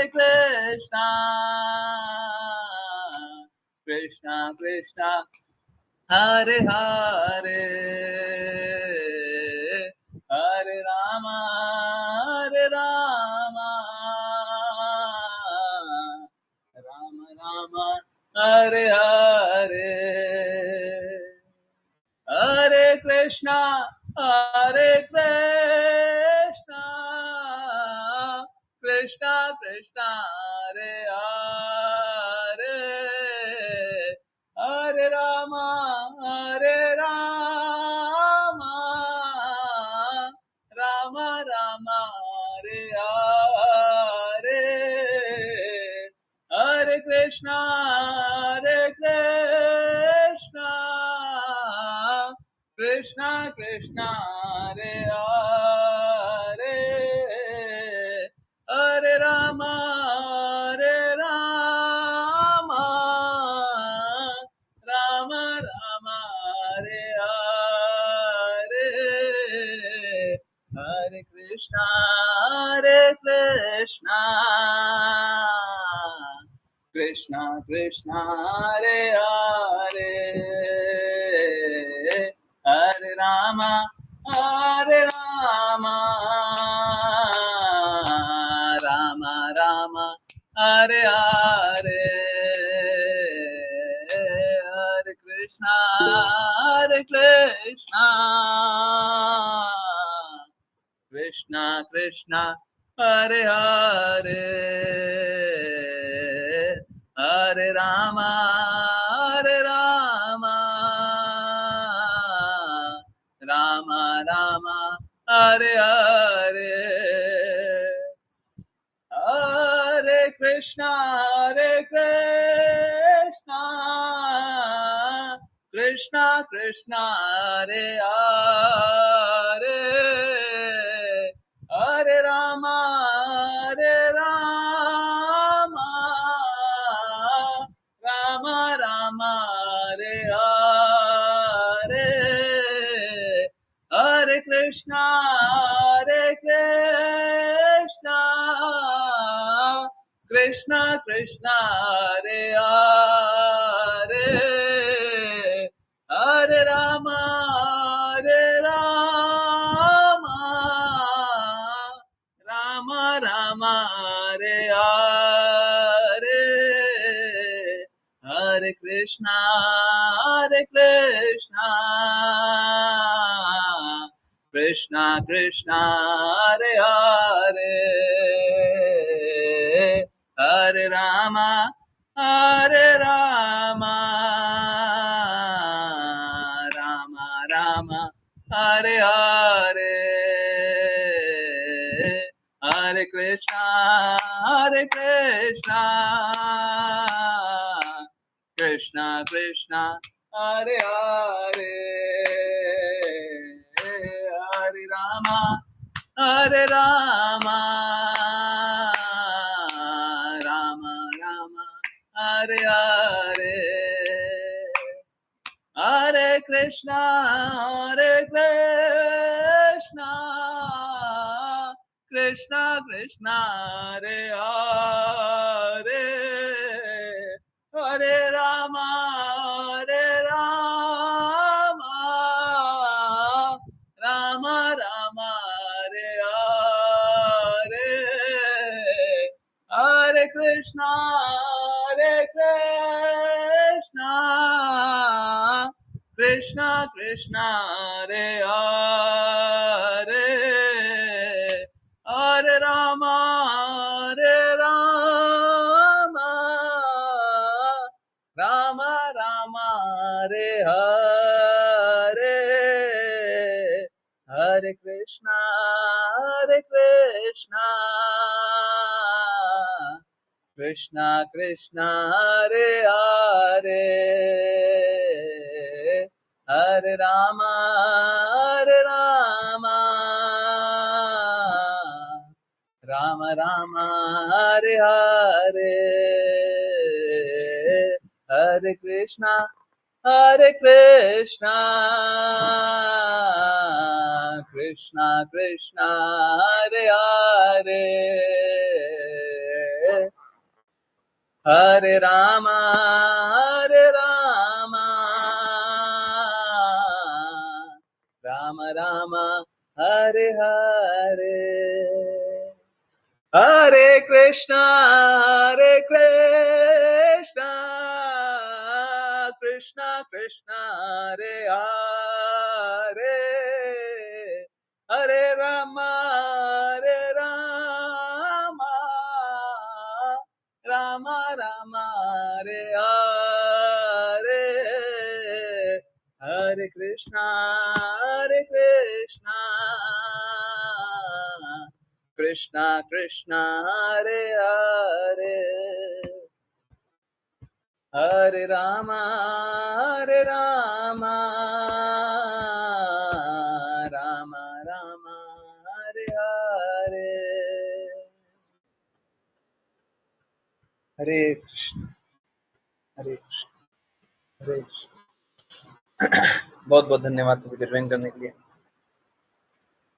Krishna, Krishna Krishna, Hare Hare, Hare Rama, Hare Rama, Rama Rama, Hare Hare, Hare Krishna, Hare Krishna, Krishna Krishna, Hare Hare, Hare Rama, Hare Rama, Rama Rama, Hare Hare, Hare Krishna, Hare Krishna, Krishna Krishna, Hare Hare, Hare Rama, Hare Rama, Rama Rama, Hare Hare, Hare Krishna, Hare Krishna, Krishna Krishna, Hare Hare, Hare Rama, Hare Rama, Rama Rama, Hare Hare, Hare Krishna, Hare Krishna, Krishna Krishna, Hare Hare, Hare Rama, Hare Rama, Rama Rama, Hare Hare, Hare Krishna, Hare Krishna, Krishna Krishna, Hare Hare, Hare Rama, Hare Rama, Rama Rama, Hare Hare, Hare Krishna, Hare Krishna, Krishna Krishna, Hare Hare, Hare Rama, Hare Rama, Rama Rama, Hare Hare, Hare Krishna, Hare Krishna, Krishna Krishna, Hare Hare, Hare Rama, Hare Rama, Rama Rama, Hare Hare, Hare Krishna, Hare Krishna, Krishna Krishna, Hare Hare, Hare Rama, Hare Rama, Rama Rama, Hare Hare, Hare Krishna, Hare Krishna, Krishna Krishna, Hare Hare, Hare Rama, Hare Rama, Rama Rama, Hare Hare, Hare Krishna, Hare Krishna, Krishna Krishna, Hare Hare, Hare Rama, Hare Rama, Rama Rama, Hare Hare, Hare Krishna, Hare Krishna, Krishna Krishna, Hare Hare, Hare Rama, Hare Rama, Rama Rama, Hare Hare, Hare Krishna, Hare Krishna, Krishna Krishna, Hare Hare, Hare Rama, Hare Rama, Rama Rama, Hare Hare, Hare Krishna, Hare Krishna, Krishna Krishna, Hare Hare, Hare Rama, Hare Rama, Rama Rama, Hare Hare, Hare Krishna, Hare Krishna, Krishna Krishna, Hare Hare, Hare Rama, Hare Rama, Rama Rama, Hare Hare, Hare Krishna, Hare Krishna, Hare Krishna. बहुत बहुत धन्यवाद सभी को join करने के लिए।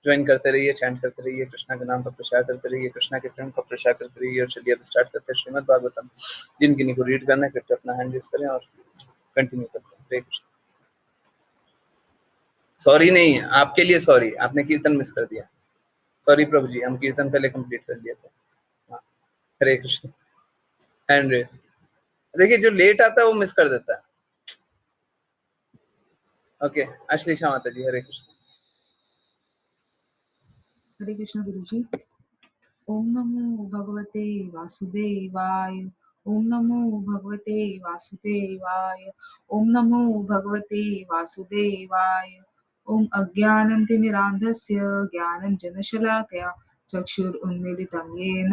Join करते रहिए, चैंट करते रहिए, कृष्णा के नाम का प्रचार करते रहिए, कृष्णा के प्रेम का प्रचार करते रहिए। और चलिए अब स्टार्ट करते हैं श्रीमद् भागवतम। जिन किन्हीं को रीड करना है कृपया अपना हैंड रेज करें और कंटिन्यू करते हैं। हरे कृष्ण। सॉरी नहीं, आपके लिए सॉरी, आपने कीर्तन मिस कर दिया। सॉरी प्रभु जी, हम कीर्तन पहले कंप्लीट कर दिए थे। हाँ, हरे कृष्ण। Hand raise. देखिए जो लेट आता है वो मिस कर देता है। ओके, अश्लेषा माता जी, हरे कृष्ण। हरे कृष्ण गुरुजी। ओम नमो भगवते वासुदेवाय। ओम नमो भगवते वासुदेवाय। ओम नमो भगवते वासुदेवाय। ओम अज्ञानं तिमिरान्धस्य ज्ञानं जनशलाकया चक्षुरुन्मीलितं येन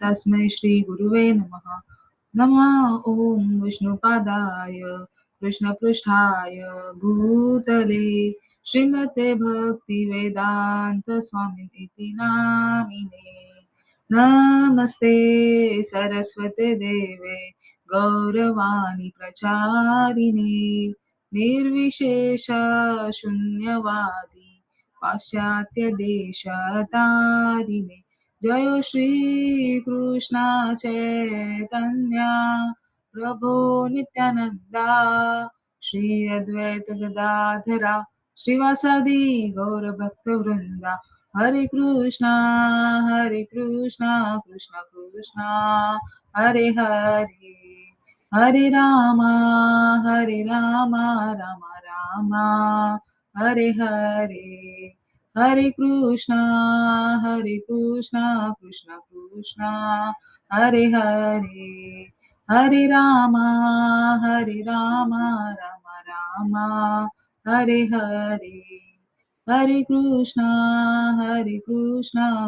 तस्मै श्रीगुरुवे नमः। नमः ॐ विष्णुपादाय कृष्णपृष्ठाय भूतले श्रीमते भक्तिवेदान्तस्वामिनिति नामिने। नमस्ते सरस्वते देवे गौरवाणी प्रचारिणे निर्विशेष शून्यवादी पाश्चात्यदेशतारिणे। जय श्री कृष्ण चैतन्य प्रभो नित्यानंदा श्री अद्वैत गदाधरा श्रीवासादि गौर भक्त वृंदा। हरे कृष्णा कृष्णा कृष्णा हरे हरे। हरे रामा रामा रामा हरे हरे। हरे कृष्णा कृष्णा कृष्णा हरे हरे। हरे रामा रामा रामा हरे हरे। हरे कृष्णा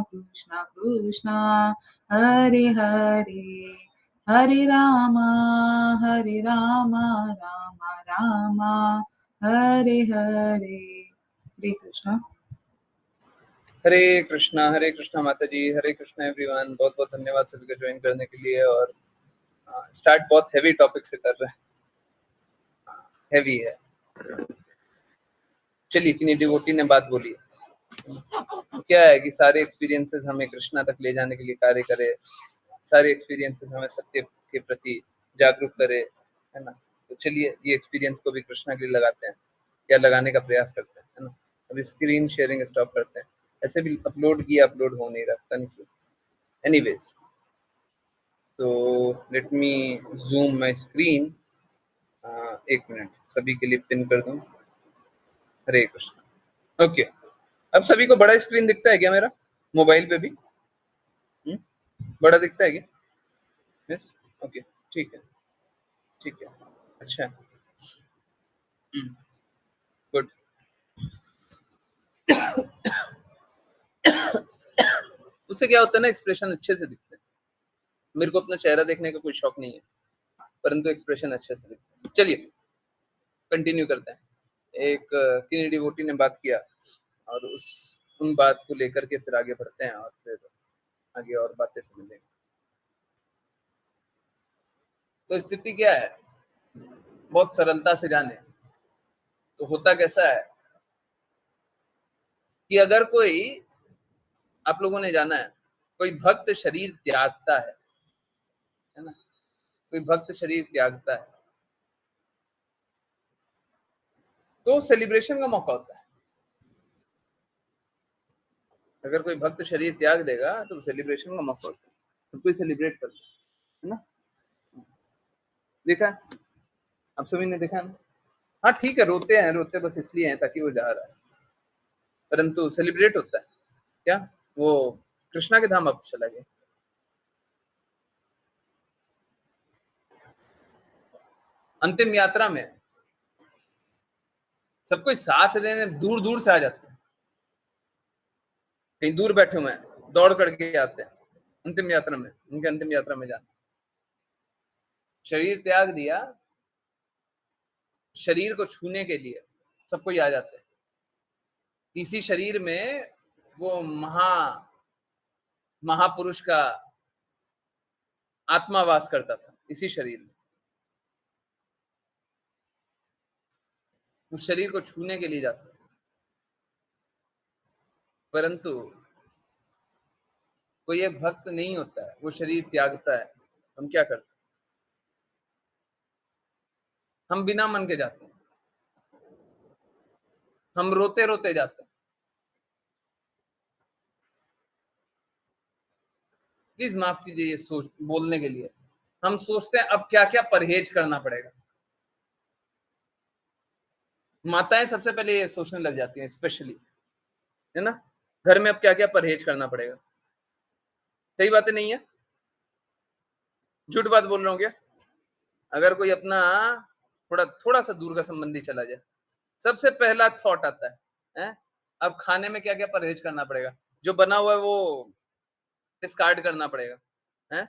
कृष्णा कृष्णा हरे हरे। हरे रामा रामा रामा हरे हरे। हरे कृष्णा। हरे कृष्णा माता जी, हरे कृष्णा एवरीवन। बहुत बहुत धन्यवाद सभी को ज्वाइन करने के लिए। और स्टार्ट बहुत हैवी टॉपिक से कर रहे हैं, हैवी है। चलिए, किन्हीं डिवोटी ने बात बोली। क्या है कि सारे एक्सपीरियंसेस हमें कृष्णा तक ले जाने के लिए कार्य करे, सारे एक्सपीरियंसेस हमें सत्य के प्रति जागरूक करे, है ना। तो चलिए ये एक्सपीरियंस को भी कृष्णा के लिए लगाते हैं, या लगाने का प्रयास करते हैं, है ना। अभी स्क्रीन शेयरिंग स्टॉप करते हैं। ऐसे भी अपलोड किया, अपलोड हो नहीं रहा, पता नहीं क्यों। एनीवेज, तो let me zoom my screen. एक मिनट, सभी के लिए पिन कर दूं। हरे कृष्ण। ओके, अब सभी को बड़ा स्क्रीन दिखता है क्या मेरा मोबाइल पे भी? बड़ा दिखता है क्या? यस, ओके, ठीक है, ठीक है, अच्छा, गुड। उससे क्या होता है ना, एक्सप्रेशन अच्छे से दिखते हैं। मेरे को अपना चेहरा देखने का कोई शौक नहीं है, परंतु एक्सप्रेशन अच्छे से दिखते हैं। चलिए कंटिन्यू करते हैं। एक किन्हीं डिवोटी ने बात किया, और उन बात को लेकर के फिर आगे बढ़ते हैं, और फिर आगे और बातें समझेंगे। तो स्थिति क्या है, बहुत सरलता से जाने तो होता कैसा है कि अगर कोई, आप लोगों ने जाना है, कोई भक्त शरीर त्यागता है ना, कोई भक्त शरीर त्यागता है तो सेलिब्रेशन का मौका होता है। अगर कोई भक्त शरीर त्याग देगा तो सेलिब्रेशन का मौका होता है, तो कोई सेलिब्रेट करता है ना। देखा, आप सभी ने देखा ना। हाँ ठीक है, रोते हैं, रोते बस इसलिए हैं ताकि वो जा रहा है, परंतु सेलिब्रेट होता है क्या, वो कृष्णा के धाम अब चला गया। अंतिम यात्रा में सब कोई साथ लेने दूर दूर से आ जाते हैं, कहीं दूर बैठे हुए हैं, दौड़ करके आते हैं अंतिम यात्रा में, उनके अंतिम यात्रा में जाना। शरीर त्याग दिया, शरीर को छूने के लिए सब कोई आ जाते हैं। इसी शरीर में वो महापुरुष का आत्मा वास करता था, इसी शरीर में। उस शरीर को छूने के लिए जाता, परंतु कोई एक भक्त नहीं होता है, वो शरीर त्यागता है। हम क्या करते हैं, हम बिना मन के जाते हैं, हम रोते रोते जाते हैं। प्लीज माफ कीजिए ये सोच बोलने के लिए। हम सोचते हैं अब क्या क्या परहेज करना पड़ेगा। माताएं सबसे पहले ये सोचने लग जाती हैं, स्पेशली, है ना, घर में अब क्या क्या परहेज करना पड़ेगा। सही बातें नहीं है, झूठ बात बोल रहा हूँ क्या। अगर कोई अपना थोड़ा सा दूर का संबंधी चला जाए, सबसे पहला थॉट आता है, अब खाने में क्या क्या परहेज करना पड़ेगा, जो बना हुआ है वो डिस्कार्ड करना पड़ेगा, है।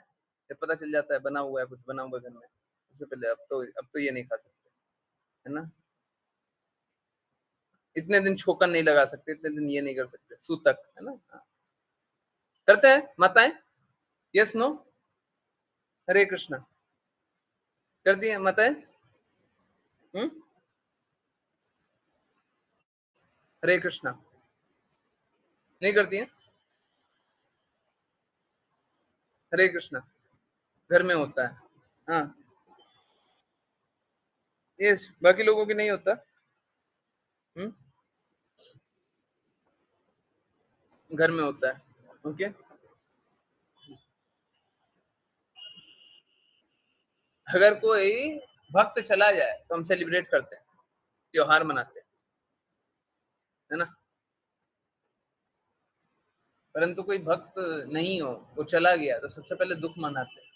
जब पता चल जाता है बना हुआ है, कुछ बना हुआ है घर में, सबसे पहले अब तो ये नहीं खा सकते, है ना। इतने दिन छोकन नहीं लगा सकते, इतने दिन ये नहीं कर सकते, सूतक, है ना। हाँ। करते हैं माताएं, यस नो, हरे कृष्णा, कर दिए माताएं। हरे कृष्णा, नहीं करती हैं। हरे कृष्णा, घर में होता है। हाँ, यस, बाकी लोगों की नहीं होता। हम्म, घर में होता है। ओके, अगर कोई भक्त चला जाए तो हम सेलिब्रेट करते हैं, त्योहार मनाते हैं, है ना। परंतु कोई भक्त नहीं हो, वो चला गया, तो सबसे पहले दुख मनाते हैं,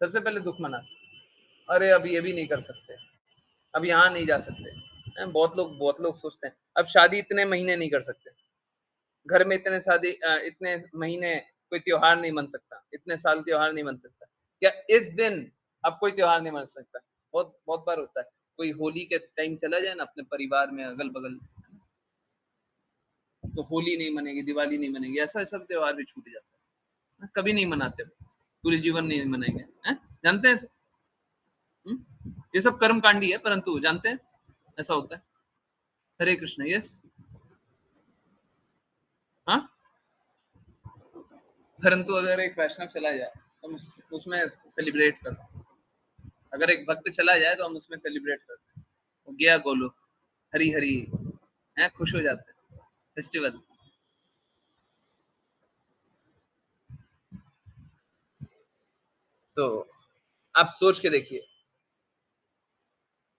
सबसे पहले दुख मनाते हैं। अरे अब ये भी नहीं कर सकते, अब यहाँ नहीं जा सकते, हैं? बहुत लोग सोचते हैं अब शादी इतने महीने नहीं कर सकते, घर में इतने महीने कोई त्योहार नहीं मन सकता, इतने साल त्योहार नहीं मन सकता, क्या इस दिन अब कोई त्योहार नहीं मन सकता। बहुत बहुत बार होता है, कोई होली के टाइम चला जाए ना अपने परिवार में अगल बगल, तो होली नहीं मनेगी, दिवाली नहीं मनेगी, ऐसा सब त्योहार भी छूट जाता है, कभी नहीं मनाते, पूरे जीवन नहीं मनाएंगे, हैं? जानते हैं ये सब कर्म कांडी है, परंतु जानते हैं ऐसा होता है। हरे कृष्ण, यस। हाँ, परंतु अगर एक वैष्णव चला जाए तो हम उसमें सेलिब्रेट करते हैं, अगर एक भक्त चला जाए तो हम उसमें सेलिब्रेट करते हैं, वो गया गोलोक, हरी हरी, है, खुश हो जाते हैं, फेस्टिवल। तो आप सोच के देखिए,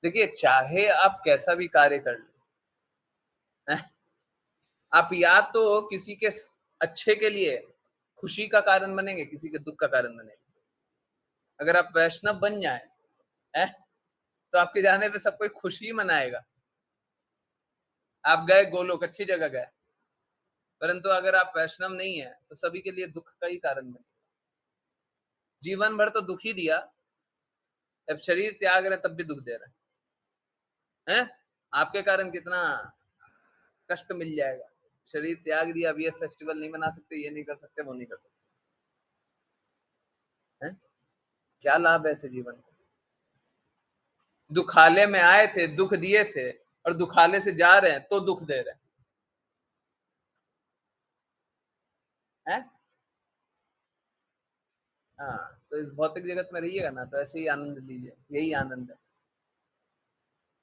देखिए चाहे आप कैसा भी कार्य कर लें, आप या तो किसी के अच्छे के लिए खुशी का कारण बनेंगे, किसी के दुख का कारण बनेंगे। अगर आप वैष्णव बन जाए, है, तो आपके जाने पे सब कोई खुशी मनाएगा, आप गए गोलोक, अच्छी जगह गए। परंतु अगर आप वैष्णव नहीं है तो सभी के लिए दुख का ही कारण बनेगा, जीवन भर तो दुख ही दिया, अब शरीर त्याग रहे तब भी दुख दे रहे हैं, आपके कारण कितना कष्ट मिल जाएगा। शरीर त्याग दिया, अब ये फेस्टिवल नहीं मना सकते, ये नहीं कर सकते, वो नहीं कर सकते, हैं? क्या लाभ है ऐसे जीवन का। दुखाले में आए थे, दुख दिए थे, और दुखाले से जा रहे हैं तो दुख दे रहे हैं। हाँ, तो इस भौतिक जगत में रहिएगा ना तो ऐसे ही आनंद लीजिए, यही आनंद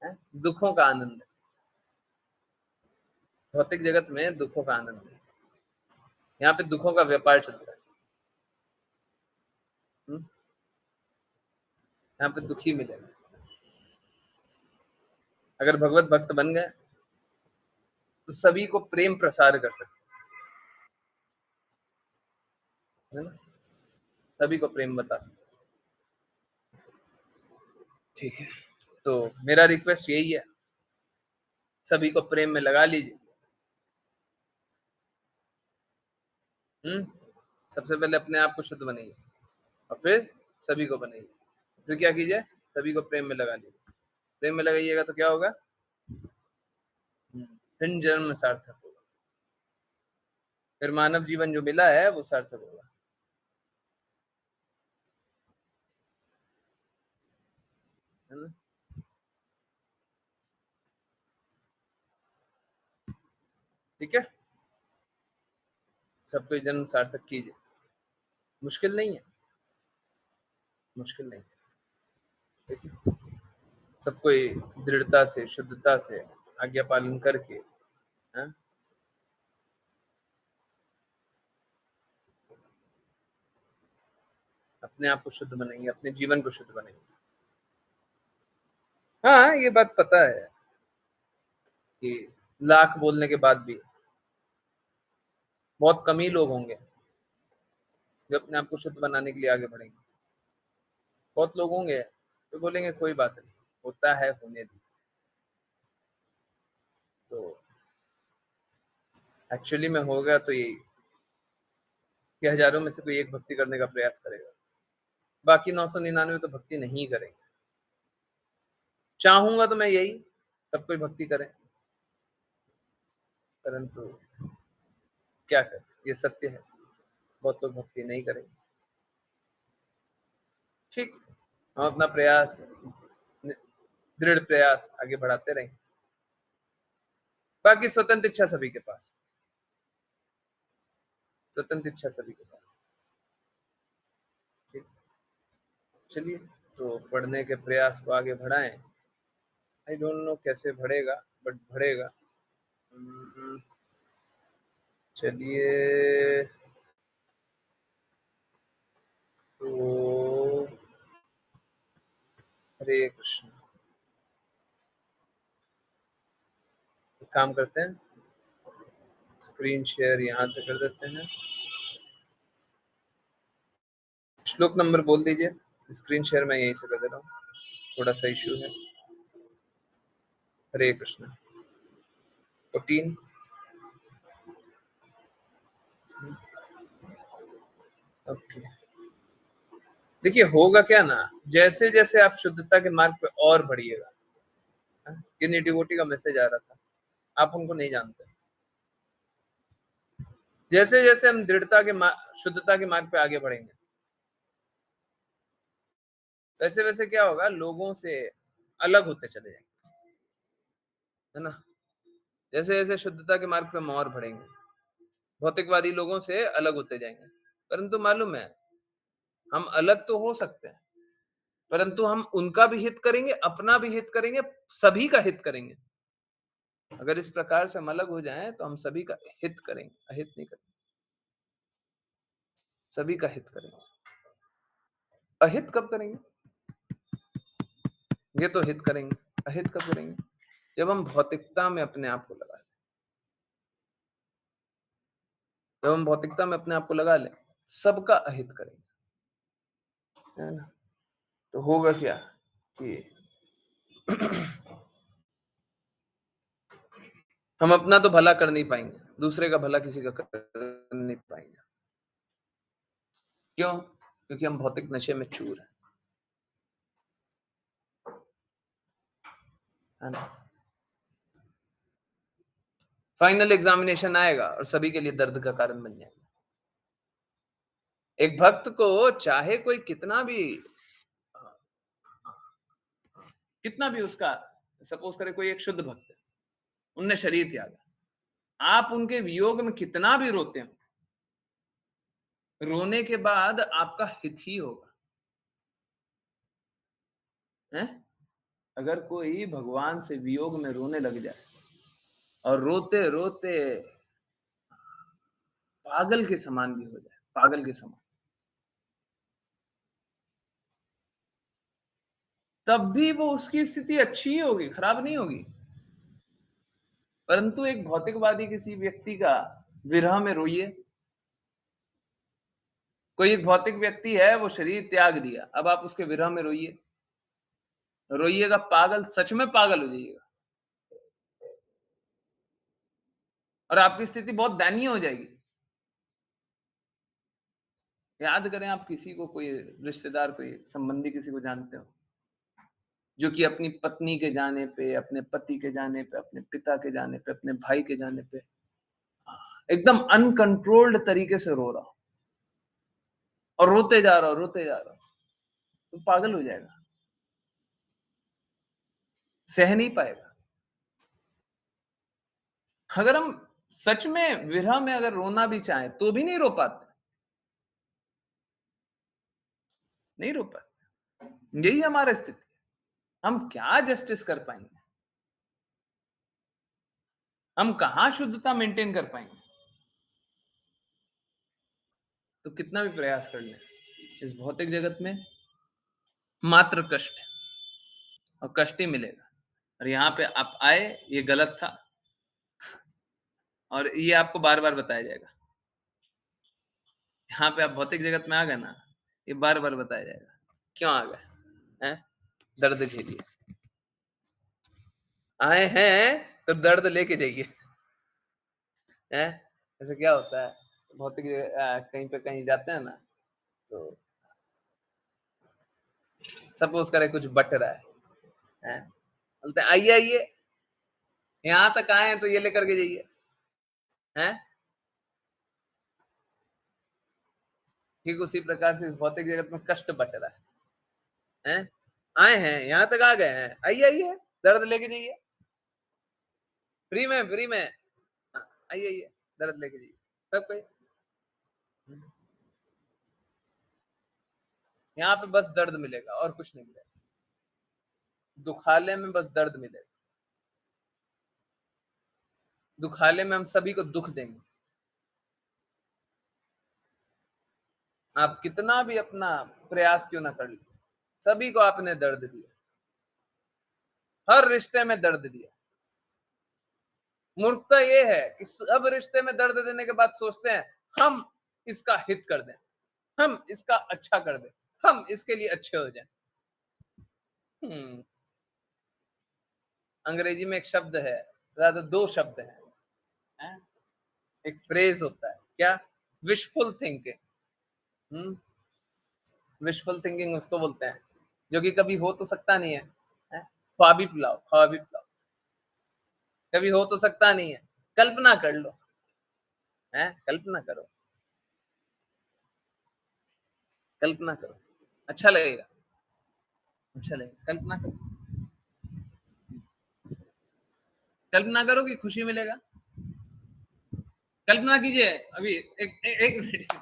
है, दुखों का आनंद है। भौतिक जगत में दुखों का आनंद है, यहाँ पे दुखों का व्यापार चलता है। यहाँ पे दुखी मिलेगा। अगर भगवत भक्त बन गए तो सभी को प्रेम प्रसार कर सकते है ना, सभी को प्रेम बता सकते। ठीक है, तो मेरा रिक्वेस्ट यही है, सभी को प्रेम में लगा लीजिए। सबसे पहले अपने आप को शुद्ध बनाइए और फिर सभी को बनाइए। फिर क्या कीजिए, सभी को प्रेम में लगा लीजिए। प्रेम में लगाइएगा तो क्या होगा, फिर जन्म सार्थक होगा, फिर मानव जीवन जो मिला है वो सार्थक होगा, है ना। ठीक है, सबको जन्म सार्थक कीजिए। मुश्किल नहीं है, मुश्किल नहीं है। ठीक है, सबको दृढ़ता से, शुद्धता से, आज्ञा पालन करके, है? अपने आप को शुद्ध बनाएंगे, अपने जीवन को शुद्ध बनाएंगे। हाँ, ये बात पता है कि लाख बोलने के बाद भी बहुत कम ही लोग होंगे जो अपने आप को शुद्ध बनाने के लिए आगे बढ़ेंगे। बहुत लोग होंगे तो बोलेंगे कोई बात नहीं, होता है, होने दी। तो एक्चुअली में होगा तो यही कि हजारों में से कोई एक भक्ति करने का प्रयास करेगा, बाकी 999 तो भक्ति नहीं करेंगे। चाहूंगा तो मैं यही सब कोई भक्ति करे, परंतु क्या करें, ये सत्य है, बहुत लोग भक्ति नहीं करेंगे। ठीक, हम अपना प्रयास, दृढ़ प्रयास आगे बढ़ाते रहेंगे। बाकी स्वतंत्र इच्छा सभी के पास, स्वतंत्र इच्छा सभी के पास। ठीक, चलिए, तो पढ़ने के प्रयास को आगे बढ़ाएं। आई डोंट नो कैसे बढ़ेगा, बट बढ़ेगा। चलिए, तो हरे कृष्ण। काम करते हैं, स्क्रीन शेयर यहाँ से कर देते हैं। श्लोक नंबर बोल दीजिए, स्क्रीन शेयर मैं यहीं से कर दे रहा हूँ, थोड़ा सा इशू है। हरे कृष्ण। 14। ओके, देखिए होगा क्या ना, जैसे जैसे आप शुद्धता के मार्ग पे और बढ़िएगा। किन्हीं डिवोटी का मैसेज आ रहा था, आप उनको नहीं जानते। जैसे जैसे हम दृढ़ता के शुद्धता के मार्ग पे आगे बढ़ेंगे, वैसे वैसे क्या होगा, लोगों से अलग होते चले जाएंगे, है ना। जैसे जैसे शुद्धता के मार्ग पे हम और बढ़ेंगे, भौतिकवादी लोगों से अलग होते जाएंगे। परंतु मालूम है, हम अलग तो हो सकते हैं, परंतु हम उनका भी हित करेंगे, अपना भी हित करेंगे, सभी का हित करेंगे। अगर इस प्रकार से हम अलग हो जाएं तो हम सभी का हित करेंगे, अहित नहीं करेंगे, सभी का हित करेंगे। अहित कब करेंगे, ये तो हित करेंगे। अहित कब करेंगे, जब हम भौतिकता में अपने आप को लगा लें। जब हम भौतिकता में अपने आप को लगा लें, सबका अहित करेंगे, है ना। तो होगा क्या कि हम अपना तो भला कर नहीं पाएंगे, दूसरे का भला किसी का कर नहीं पाएंगे। क्यों? क्योंकि हम भौतिक नशे में चूर है ना। फाइनल एग्जामिनेशन आएगा और सभी के लिए दर्द का कारण बन जाएगा। एक भक्त को चाहे कोई कितना भी उसका, सपोज करे कोई एक शुद्ध भक्त है, उनने शरीर त्यागा, आप उनके वियोग में कितना भी रोते हो, रोने के बाद आपका हित ही होगा, हैं? अगर कोई भगवान से वियोग में रोने लग जाए और रोते-रोते पागल के समान भी हो जाए, पागल के समान, तब भी वो उसकी स्थिति अच्छी ही होगी, खराब नहीं होगी। परंतु एक भौतिकवादी किसी व्यक्ति का विरह में रोइए, कोई एक भौतिक व्यक्ति है, वो शरीर त्याग दिया, अब आप उसके विरह में रोइए, रोइएगा पागल, सच में पागल हो जाइएगा और आपकी स्थिति बहुत दयनीय हो जाएगी। याद करें आप किसी को, कोई रिश्तेदार, कोई संबंधी किसी को जानते हो, जो कि अपनी पत्नी के जाने पे, अपने पति के जाने पे, अपने पिता के जाने पे, अपने भाई के जाने पे एकदम अनकंट्रोल्ड तरीके से रो रहा हो और रोते जा रहा हो, रोते जा रहा हो, तो पागल हो जाएगा, सह नहीं पाएगा। अगर हम सच में विरह में अगर रोना भी चाहें, तो भी नहीं रो पाते, नहीं रो पाते। यही हमारा स्थिति है। हम क्या जस्टिस कर पाएंगे? हम कहां शुद्धता मेंटेन कर पाएंगे? तो कितना भी प्रयास कर लें, इस भौतिक जगत में मात्र कष्ट है और कष्ट ही मिलेगा। और यहाँ पे आप आए, ये गलत था और ये आपको बार-बार बताया जाएगा। यहाँ पे आप भौतिक जगत में आ गए ना, ये बार-बार बताया जाएगा। क्यों आ गए? हैं? दर्द झेलिए। आए हैं तो दर्द लेके जाइए। हैं? ऐसे क्या होता है, भौतिक कहीं पे कहीं जाते हैं ना, तो सपोज़ करें कुछ बट रहा हैं? बोलते हैं आइए, आइए, यहाँ तक आए हैं तो ये लेकर के जाइए। हैं? ठीक उसी प्रकार से इस भौतिक जगत में कष्ट बट रहा है। हैं? आए हैं, यहाँ तक आ गए हैं, आइए, आइए, दर्द लेके जाइए। फ्री में, हाँ, आइए, आइए, दर्द लेके जाइए। सब कोई यहाँ पे बस दर्द मिलेगा और कुछ नहीं मिलेगा। दुखालय में बस दर्द मिलेगा। दुखालय में हम सभी को दुख देंगे। आप कितना भी अपना प्रयास क्यों ना कर लीजिए, सभी को आपने दर्द दिया, हर रिश्ते में दर्द दिया। मूर्खता ये है कि सब रिश्ते में दर्द देने के बाद सोचते हैं हम इसका हित कर दें, हम इसका अच्छा कर दें, हम इसके लिए अच्छे हो जाएं। हम्म, अंग्रेजी में एक शब्द है, rather दो शब्द हैं, एक फ्रेज होता है, क्या? Wishful thinking. Hmm, wishful thinking उसको बोलते हैं जो कि कभी हो तो सकता नहीं है, ख्वाबी पिलाओ, ख्वाबी पिलाओ, कभी हो तो सकता नहीं है, कल्पना कर लो, है कल्पना करो, कल्पना करो, अच्छा लगेगा, अच्छा लगेगा, कल्पना करो, कल्पना करो कि खुशी मिलेगा, कल्पना कीजिए अभी, एक मिनट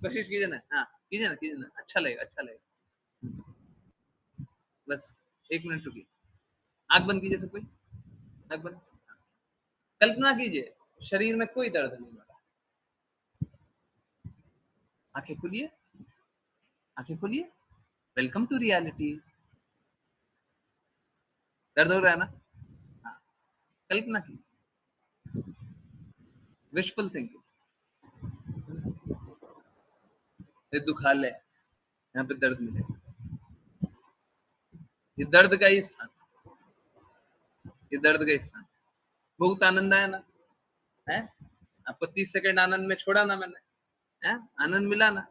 कोशिश कीजिए ना, हाँ कीजिए ना, अच्छा लगेगा, अच्छा लगेगा, बस एक मिनट रुकिए, आंख बंद कीजिए सब कोई, आंख बंद, कल्पना कीजिए शरीर में कोई दर्द नहीं हो रहा, आंखें खोलिए, आंखें खोलिए, वेलकम टू रियलिटी, दर्द हो रहा है ना, हाँ, कल्पना कीजिए, विशफुल थिंकिंग, ये दुखालय है, यहाँ पे दर्द मिलेगा, ये दर्द का ही स्थान, ये दर्द का स्थान, बहुत आनंद आया ना, है आपको 30 सेकंड आनंद में छोड़ा ना मैंने, है आनंद मिला ना,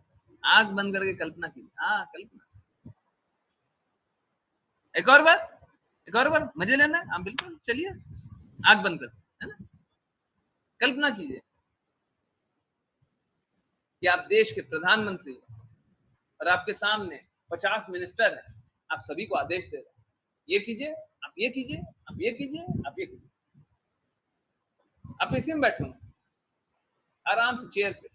आंख बंद करके कल्पना कीजिए, हाँ कल्पना, एक और बार, एक और बार मजे लेना है, हाँ बिल्कुल चलिए, आंख बंद कर, है ना, कल्पना कीजिए कि आप देश के प्रधानमंत्री हैं और आपके सामने 50 मिनिस्टर हैं, आप सभी को आदेश दे रहे हैं, ये कीजिए, आप ये कीजिए, आप ये कीजिए, आप ये कीजिए, आप इसी में बैठे आराम से चेयर पे,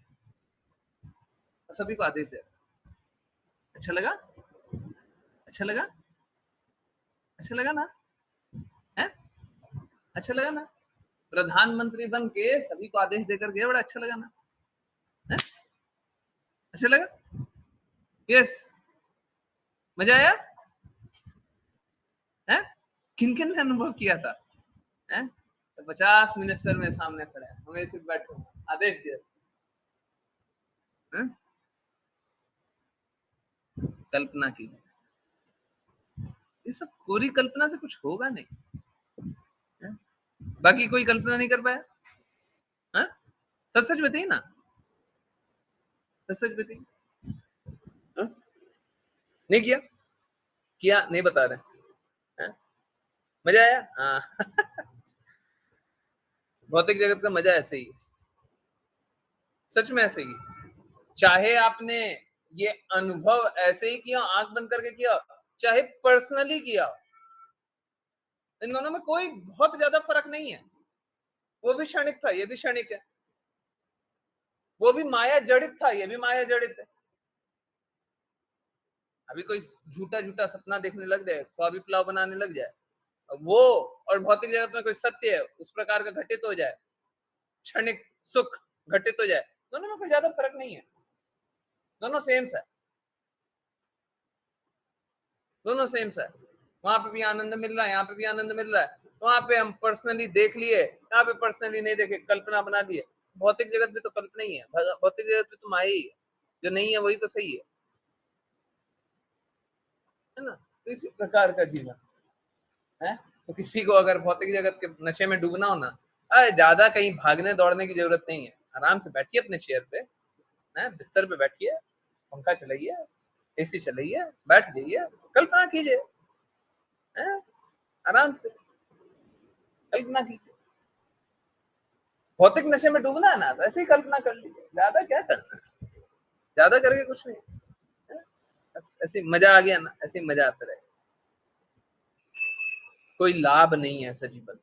सभी को आदेश दे रहा है। अच्छा लगा? अच्छा लगा? अच्छा लगा ना? है? अच्छा लगा ना? प्रधानमंत्री बन के सभी को आदेश देकर गए, बड़ा अच्छा लगा ना? है? अच्छा लगा? यस। मजा आया? है? किन किन ने अनुभव किया था? है? तो 50 मिनिस्टर मेरे सामने खड़े हैं, हमें सिर्फ बैठो, आदेश दिया। है? कल्पना की, ये सब कोरी कल्पना से कुछ होगा नहीं। है? बाकी कोई कल्पना नहीं कर पाया? है? सच सच बताइए ना, सच सच बताइए। है? नहीं किया? किया नहीं बता रहे? है? मजा आया? हाँ। भौतिक जगत का मजा ऐसे ही है, सच में ऐसे ही है। चाहे आपने ये अनुभव ऐसे ही किया, आंख बंद करके किया, चाहे पर्सनली किया, इन दोनों में कोई बहुत ज्यादा फर्क नहीं है। वो भी क्षणिक था, ये भी क्षणिक है। वो भी माया जड़ित था, ये भी माया जड़ित है। अभी कोई झूठा झूठा सपना देखने लग जाए, ख्वाबी पुलाव बनाने लग जाए, वो और भौतिक जगत में कोई सत्य है उस प्रकार का घटित हो जाए, क्षणिक सुख घटित हो जाए, दोनों में कोई ज्यादा फर्क नहीं है। दोनों सेम है, दोनों सेम है। वहां पे भी आनंद मिल रहा है, यहाँ पे भी आनंद मिल रहा है। वहां पे हम पर्सनली देख लिए, यहाँ पे पर्सनली नहीं देखे, कल्पना बना लिए। भौतिक जगत में तो कल्पना ही है, भौतिक जगत में तो माया ही है, जो नहीं है वही तो सही है ना? तो इसी प्रकार का जीवन है। तो किसी को अगर भौतिक जगत के नशे में डूबना हो ना, ज्यादा कहीं भागने दौड़ने की जरूरत नहीं है। आराम से बैठिए अपने चेयर पे, है बिस्तर पे बैठिए, पंखा चलाइए, एसी चलाइए, बैठ जाइए, कल्पना कीजिए, है आराम से कल्पना कीजिए। भौतिक नशे में डूबना है ना, तो ऐसे ही कल्पना कर लीजिए, ज्यादा क्या करना, ज्यादा करके कुछ नहीं है? ऐसे मजा आ गया ना, ऐसे ही मजा आता रहे। कोई लाभ नहीं है ऐसा जीवन।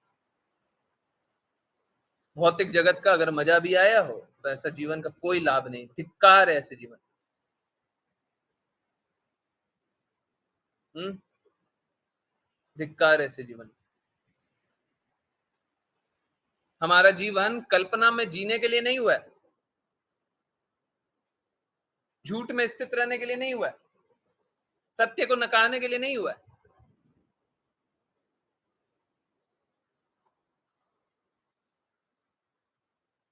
भौतिक जगत का अगर मजा भी आया हो तो ऐसा जीवन का कोई लाभ नहीं, धिक्कार है ऐसे जीवन। धिक्कार है ऐसे जीवन। हमारा जीवन कल्पना में जीने के लिए नहीं हुआ है, झूठ में स्थित रहने के लिए नहीं हुआ है, सत्य को नकारने के लिए नहीं हुआ है।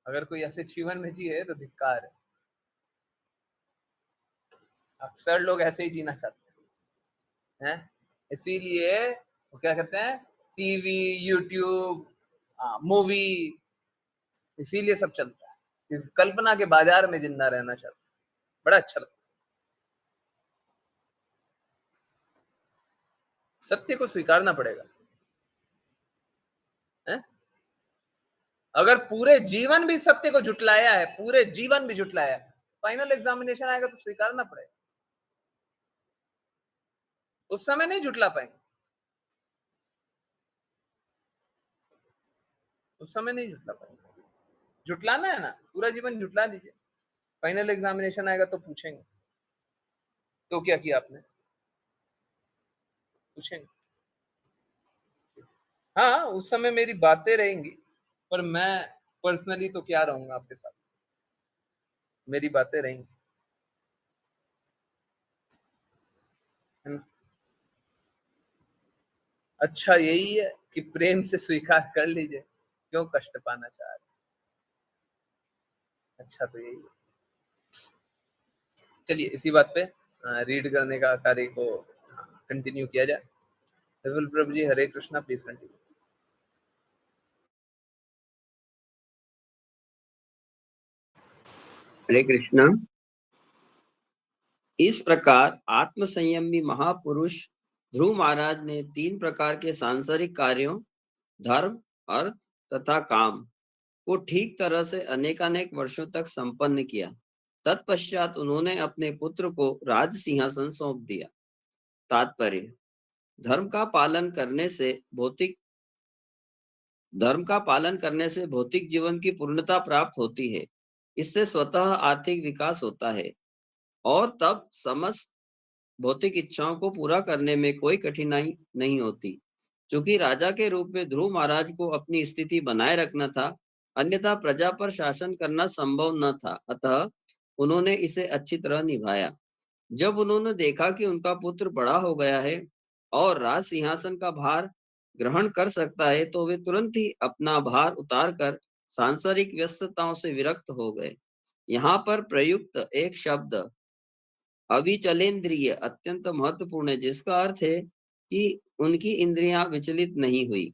अगर कोई ऐसे जीवन में जिए तो धिक्कार है। अक्सर लोग ऐसे ही जीना चाहते हैं, इसीलिए वो क्या कहते हैं, टीवी, यूट्यूब, मूवी, इसीलिए सब चलता है। कल्पना के बाजार में जिंदा रहना चाहते हैं, बड़ा अच्छा लगता है। सत्य को स्वीकारना पड़ेगा, है? अगर पूरे जीवन भी सत्य को झुटलाया है, पूरे जीवन भी झुटलाया है, फाइनल एग्जामिनेशन आएगा तो स्वीकारना पड़ेगा। उस समय नहीं झुटला पाएंगे, उस समय नहीं झुटला पाएंगे। झुटलाना है ना, पूरा जीवन झुटला दीजिए, फाइनल एग्जामिनेशन आएगा तो पूछेंगे, तो क्या किया आपने, पूछेंगे। हाँ, उस समय मेरी बातें रहेंगी, पर मैं पर्सनली तो क्या रहूंगा आपके साथ, मेरी बातें रहेंगी, है ना? अच्छा यही है कि प्रेम से स्वीकार कर लीजिए, क्यों कष्ट पाना चाह रहे? अच्छा तो यही है। चलिए इसी बात पे रीड करने का कार्य को कंटिन्यू किया जाए। विपुल प्रभु जी, हरे कृष्णा, प्लीज कंटिन्यू। हरे कृष्णा। इस प्रकार आत्म संयमी महापुरुष ध्रुव महाराज ने 3 प्रकार के सांसारिक कार्यों, धर्म, अर्थ तथा काम को ठीक तरह से अनेकानेक वर्षों तक संपन्न किया। तत्पश्चात उन्होंने अपने पुत्र को राज सिंहासन सौंप दिया। तात्पर्य: धर्म का पालन करने से भौतिक जीवन की पूर्णता प्राप्त होती है। इससे स्वतः आर्थिक विकास होता है। और तब समस्त भौतिक इच्छाओं को पूरा करने में कोई कठिनाई नहीं होती। चूंकि राजा के रूप में ध्रुव महाराज को अपनी स्थिति बनाए रखना था, अन्यथा प्रजा पर शासन करना संभव न था, अतः उन्होंने इसे अच्छी तरह निभाया। जब उन्होंने देखा कि उनका पुत्र बड़ा हो गया है और राज सिंहासन का भार ग्रहण कर सकता है, तो वे तुरंत ही अपना भार उतारकर सांसारिक व्यस्तताओं से विरक्त हो गए। यहाँ पर प्रयुक्त एक शब्द अविचलेंद्रिय अत्यंत महत्वपूर्ण है, जिसका अर्थ है कि उनकी इंद्रियां विचलित नहीं हुई,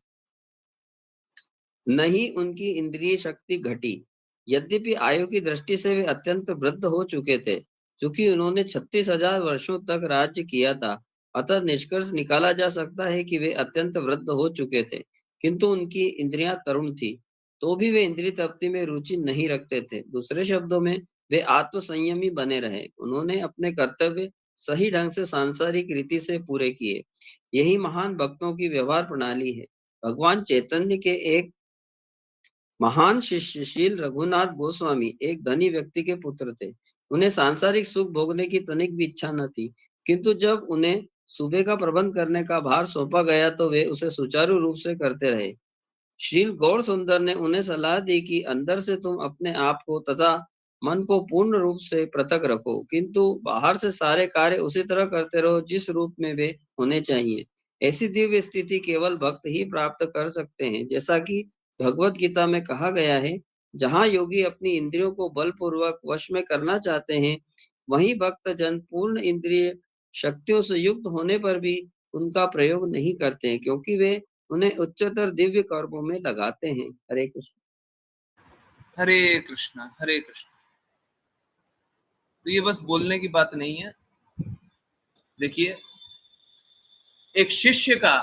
न ही उनकी इंद्रिय शक्ति घटी। यद्यपि आयु की दृष्टि से वे अत्यंत वृद्ध हो चुके थे, क्योंकि उन्होंने 36,000 वर्षों तक राज्य किया था, अतः निष्कर्ष निकाला जा सकता है कि वे अत्यंत वृद्ध हो चुके थे, किंतु उनकी इंद्रियां तरुण थी, तो भी वे इंद्रिय तृप्ति में रुचि नहीं रखते थे। दूसरे शब्दों में वे आत्मसंयमी बने रहे, उन्होंने अपने कर्तव्य सही ढंग से सांसारिक रीति से पूरे किए। यही महान भक्तों की व्यवहार प्रणाली है। भगवान चैतन्य के एक महान शिष्य श्रील रघुनाथ गोस्वामी एक धनी व्यक्ति के पुत्र थे। उन्हें सांसारिक सुख भोगने की तनिक भी इच्छा न थी, किंतु जब उन्हें सूबे का प्रबंध करने का भार सौंपा गया तो वे उसे सुचारू रूप से करते रहे। श्रील गौर सुंदर ने उन्हें सलाह दी कि अंदर से तुम अपने आप को तथा मन को पूर्ण रूप से पृथक रखो, किंतु बाहर से सारे कार्य उसी तरह करते रहो जिस रूप में वे होने चाहिए। ऐसी दिव्य स्थिति केवल भक्त ही प्राप्त कर सकते हैं, जैसा कि भगवत गीता में कहा गया है, जहाँ योगी अपनी इंद्रियों को बलपूर्वक वश में करना चाहते हैं, वहीं भक्त जन पूर्ण इंद्रिय शक्तियों से युक्त होने पर भी उनका प्रयोग नहीं करते हैं, क्योंकि वे उन्हें उच्चतर दिव्य कर्मों में लगाते हैं। हरे कृष्ण। हरे कृष्णा हरे कृष्णा। तो ये बस बोलने की बात नहीं है। देखिए, एक शिष्य का,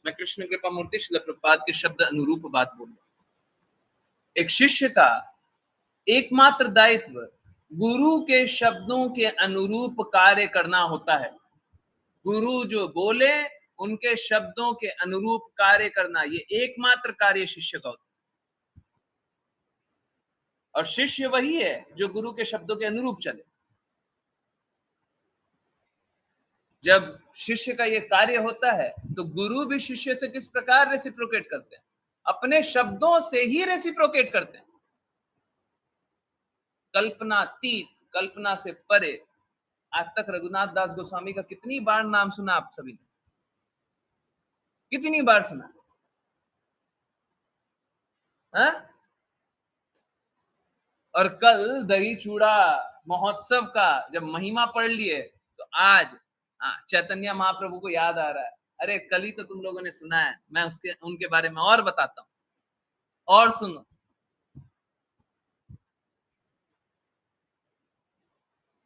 मैं कृष्ण कृपा मूर्ति श्रील प्रभुपाद के शब्द अनुरूप बात बोल रहा हूं। एक शिष्य का एकमात्र दायित्व गुरु के शब्दों के अनुरूप कार्य करना होता है। गुरु जो बोले उनके शब्दों के अनुरूप कार्य करना, ये एकमात्र कार्य शिष्य का होता है। और शिष्य वही है जो गुरु के शब्दों के अनुरूप चले। जब शिष्य का ये कार्य होता है तो गुरु भी शिष्य से किस प्रकार रेसिप्रोकेट करते हैं? अपने शब्दों से ही रेसिप्रोकेट करते हैं। कल्पनातीत, कल्पना से परे। आज तक रघुनाथ दास गोस्वामी का कितनी बार नाम सुना आप सभी ने? कितनी बार सुना है? और कल दही चूड़ा महोत्सव का जब महिमा पढ़ लिए तो आज चैतन्य महाप्रभु को याद आ रहा है, अरे कल ही तो तुम लोगों ने सुना है, मैं उसके उनके बारे में और बताता हूं, और सुनो।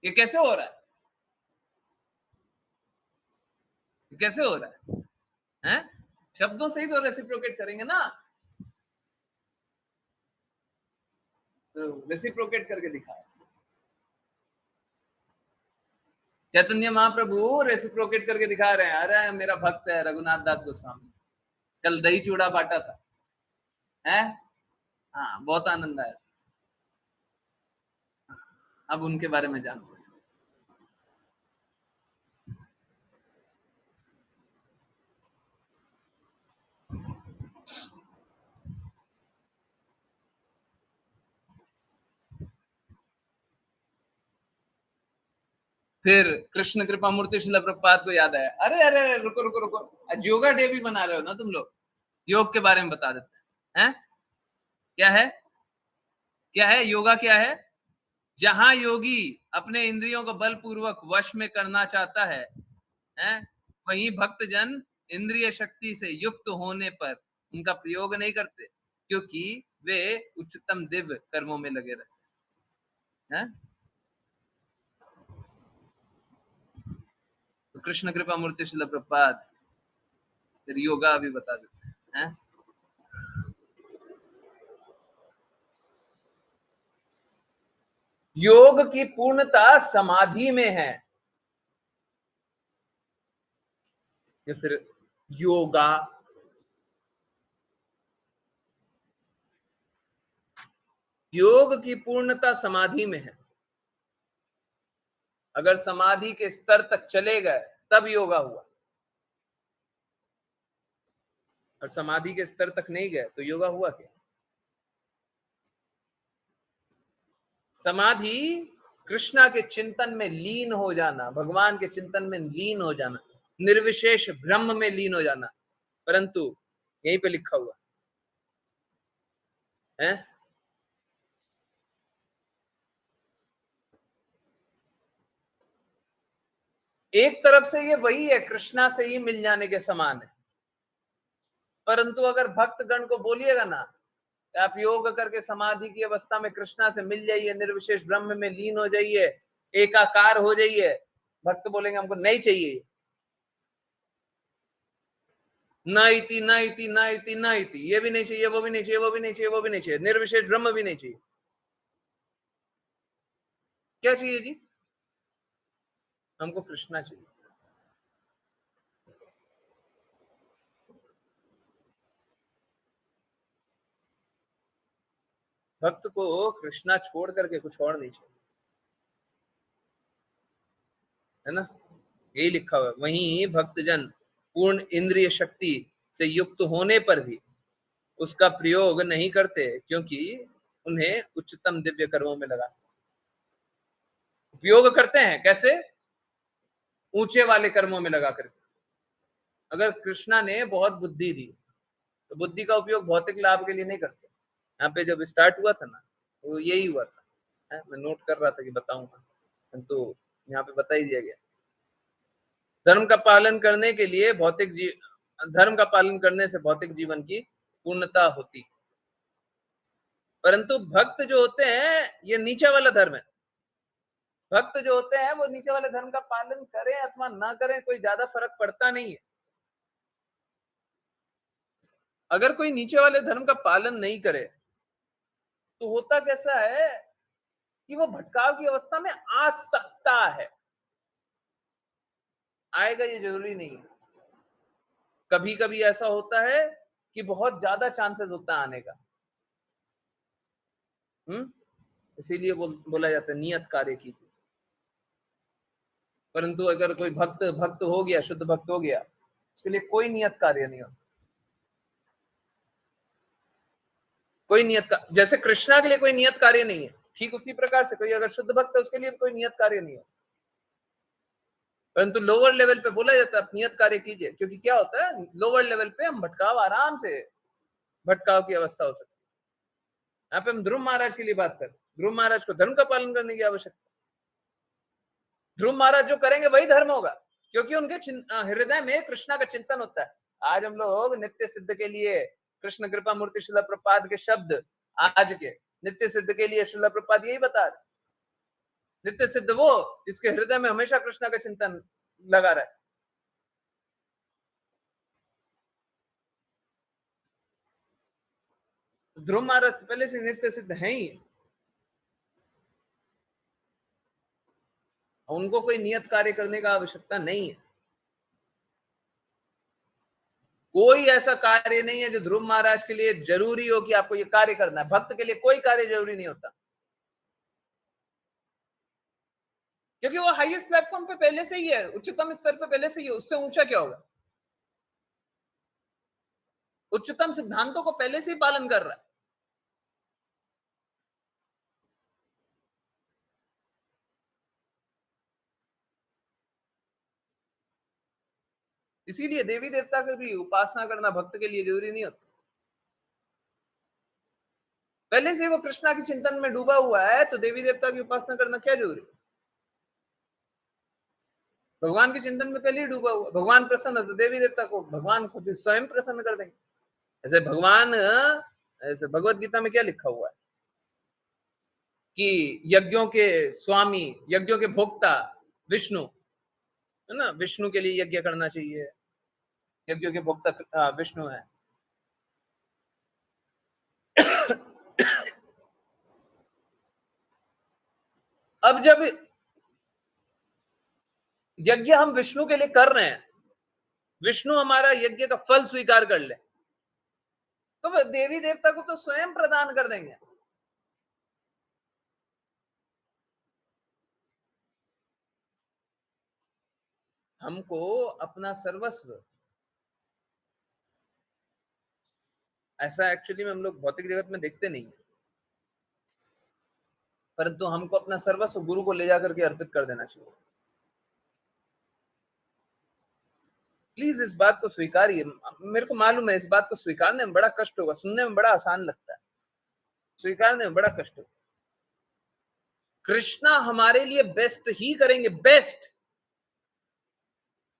ये कैसे हो रहा है? ये कैसे हो रहा है? हैं? शब्दों से ही तो रेसिप्रोकेट करेंगे ना, तो रेसिप्रोकेट करके दिखाया चैतन्य महाप्रभु, रेसिप्रोकेट करके दिखा रहे हैं। अरे मेरा भक्त है रघुनाथ दास गोस्वामी, कल दही चूड़ा बांटा था, है? हाँ, बहुत आनंद आया। अब उनके बारे में जानो। फिर कृष्ण कृपा मूर्ति श्रील प्रभुपाद को याद आया, अरे अरे अरे, रुको रुको रुको, आज योगा डे भी बना रहे हो ना तुम लोग, योग के बारे में बता देते हैं। क्या है? क्या है योगा? क्या है? जहां योगी अपने इंद्रियों को बलपूर्वक वश में करना चाहता है, वहीं भक्तजन इंद्रिय शक्ति से युक्त होने पर उनका प्रयोग नहीं करते, क्योंकि वे उच्चतम दिव्य कर्मों में लगे रहते हैं। तो कृष्ण कृपा मूर्ति श्रील प्रभुपाद फिर योगा भी बता देते हैं। योग की पूर्णता समाधि में है। या फिर योगा, योग की पूर्णता समाधि में है। अगर समाधि के स्तर तक चले गए तब योगा हुआ, और समाधि के स्तर तक नहीं गए तो योगा हुआ क्या? समाधि कृष्णा के चिंतन में लीन हो जाना, भगवान के चिंतन में लीन हो जाना, निर्विशेष ब्रह्म में लीन हो जाना, परंतु यहीं पे लिखा हुआ है। एक तरफ से ये वही है, कृष्णा से ही मिल जाने के समान है, परंतु अगर भक्तगण को बोलिएगा ना कि आप योग करके समाधि की अवस्था में कृष्णा से मिल जाइए, निर्विशेष ब्रह्म में लीन हो जाइए, एकाकार हो जाइए, भक्त बोलेंगे हमको नहीं चाहिए, न इति न इति न इति न इति, ये भी नहीं चाहिए, वो भी नहीं चाहिए, वो भी नहीं चाहिए, वो भी नहीं चाहिए, निर्विशेष ब्रह्म भी नहीं चाहिए। क्या चाहिए जी? हमको कृष्णा चाहिए। भक्त को कृष्णा छोड़ करके कुछ और नहीं चाहिए, है ना? यही लिखा हुआ है। वहीं भक्तजन पूर्ण इंद्रिय शक्ति से युक्त होने पर भी उसका प्रयोग नहीं करते, क्योंकि उन्हें उच्चतम दिव्य कर्मों में लगा। उपयोग करते हैं कैसे? ऊंचे वाले कर्मों में लगा करके। अगर कृष्णा ने बहुत बुद्धि दी तो बुद्धि का उपयोग भौतिक लाभ के लिए नहीं करते। यहाँ पे जब स्टार्ट हुआ था ना, वो यही हुआ था, है? मैं नोट कर रहा था कि बताऊंगा, तो यहाँ पे बता ही दिया गया। धर्म का पालन करने के लिए धर्म का पालन करने से भौतिक जीवन की पूर्णता होती है, परंतु भक्त जो होते हैं ये नीचे वाला धर्म है। भक्त जो होते हैं वो नीचे वाले धर्म का पालन करें अथवा ना करें कोई ज्यादा फर्क पड़ता नहीं है। अगर कोई नीचे वाले धर्म का पालन नहीं करे तो होता कैसा है कि वो भटकाव की अवस्था में आ सकता है, आएगा ये जरूरी नहीं है। कभी कभी ऐसा होता है कि बहुत ज्यादा चांसेस होता है आने का। इसीलिए बोला जाता है नियत कार्य की। परंतु अगर कोई भक्त भक्त हो गया, शुद्ध भक्त हो गया, उसके लिए कोई नियत कार्य नहीं होता। कोई नियत का, जैसे कृष्णा के लिए कोई नियत कार्य नहीं है, ठीक उसी प्रकार से कोई अगर शुद्ध भक्त है उसके लिए कोई नियत कार्य नहीं है। परंतु लोअर लेवल पे बोला जाता है आप नियत कार्य कीजिए, क्योंकि क्या होता है लोअर लेवल पे हम भटकाव आराम से भटकाव की अवस्था हो सकती है। यहाँ पे हम ध्रुव महाराज के लिए बात करें, ध्रुव महाराज को धर्म का पालन करने की आवश्यकता। ध्रुव महाराज जो करेंगे वही धर्म होगा, क्योंकि उनके हृदय में कृष्णा का चिंतन होता है। आज हम लोग नित्य सिद्ध के लिए कृष्ण कृपा मूर्ति शिला प्रपाद के शब्द, आज के नित्य सिद्ध के लिए शिला प्रपाद यही बता रहे, नित्य सिद्ध वो जिसके हृदय में हमेशा कृष्णा का चिंतन लगा रहा है। ध्रुव महाराज पहले से नित्य सिद्ध हैं ही, उनको कोई नियत कार्य करने का आवश्यकता नहीं है। कोई ऐसा कार्य नहीं है जो ध्रुव महाराज के लिए जरूरी हो कि आपको ये कार्य करना है। भक्त के लिए कोई कार्य जरूरी नहीं होता, क्योंकि वो हाईएस्ट प्लेटफॉर्म पे पहले से ही है, उच्चतम स्तर पे पहले से ही है। उससे ऊंचा क्या होगा? उच्चतम सिद्धांतों को पहले से ही पालन कर रहा है। इसीलिए देवी देवता की भी उपासना करना भक्त के लिए जरूरी नहीं होता। पहले से वो कृष्णा के चिंतन में डूबा हुआ है, तो देवी देवता की उपासना करना क्या जरूरी? भगवान के चिंतन में पहले ही डूबा हुआ, भगवान प्रसन्न है तो देवी देवता को भगवान खुद स्वयं प्रसन्न कर देंगे। ऐसे भगवान, ऐसे भगवत गीता में क्या लिखा हुआ है कि यज्ञों के स्वामी, यज्ञों के भोक्ता विष्णु है ना, विष्णु के लिए यज्ञ करना चाहिए, यज्ञों के भोक्ता विष्णु है। अब जब यज्ञ हम विष्णु के लिए कर रहे हैं, विष्णु हमारा यज्ञ का फल स्वीकार कर ले, तो वह देवी देवता को तो स्वयं प्रदान कर देंगे। हमको अपना सर्वस्व, ऐसा एक्चुअली में हम लोग भौतिक जगत में देखते नहीं है, परंतु हमको अपना सर्वस्व गुरु को ले जाकर के अर्पित कर देना चाहिए। प्लीज इस बात को स्वीकारिए। मेरे को मालूम है इस बात को स्वीकारने में बड़ा कष्ट होगा, सुनने में बड़ा आसान लगता है, स्वीकारने में बड़ा कष्ट होगा। कृष्णा हमारे लिए बेस्ट ही करेंगे, बेस्ट।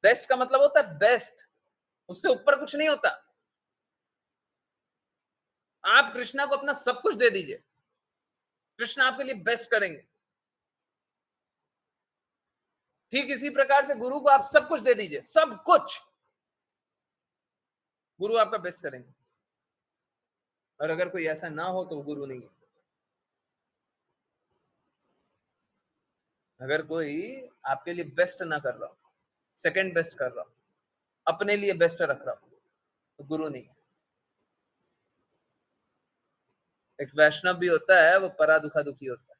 बेस्ट का मतलब होता है बेस्ट, उससे ऊपर कुछ नहीं होता। आप कृष्णा को अपना सब कुछ दे दीजिए, कृष्णा आपके लिए बेस्ट करेंगे। ठीक इसी प्रकार से गुरु को आप सब कुछ दे दीजिए, सब कुछ, गुरु आपका बेस्ट करेंगे। और अगर कोई ऐसा ना हो तो वो गुरु नहीं है। अगर कोई आपके लिए बेस्ट ना कर रहा हो, सेकंड बेस्ट कर रहा हो, अपने लिए बेस्ट रख रहा हो, तो गुरु नहीं है। एक वैष्णव भी होता है, वो परा दुखा दुखी होता है,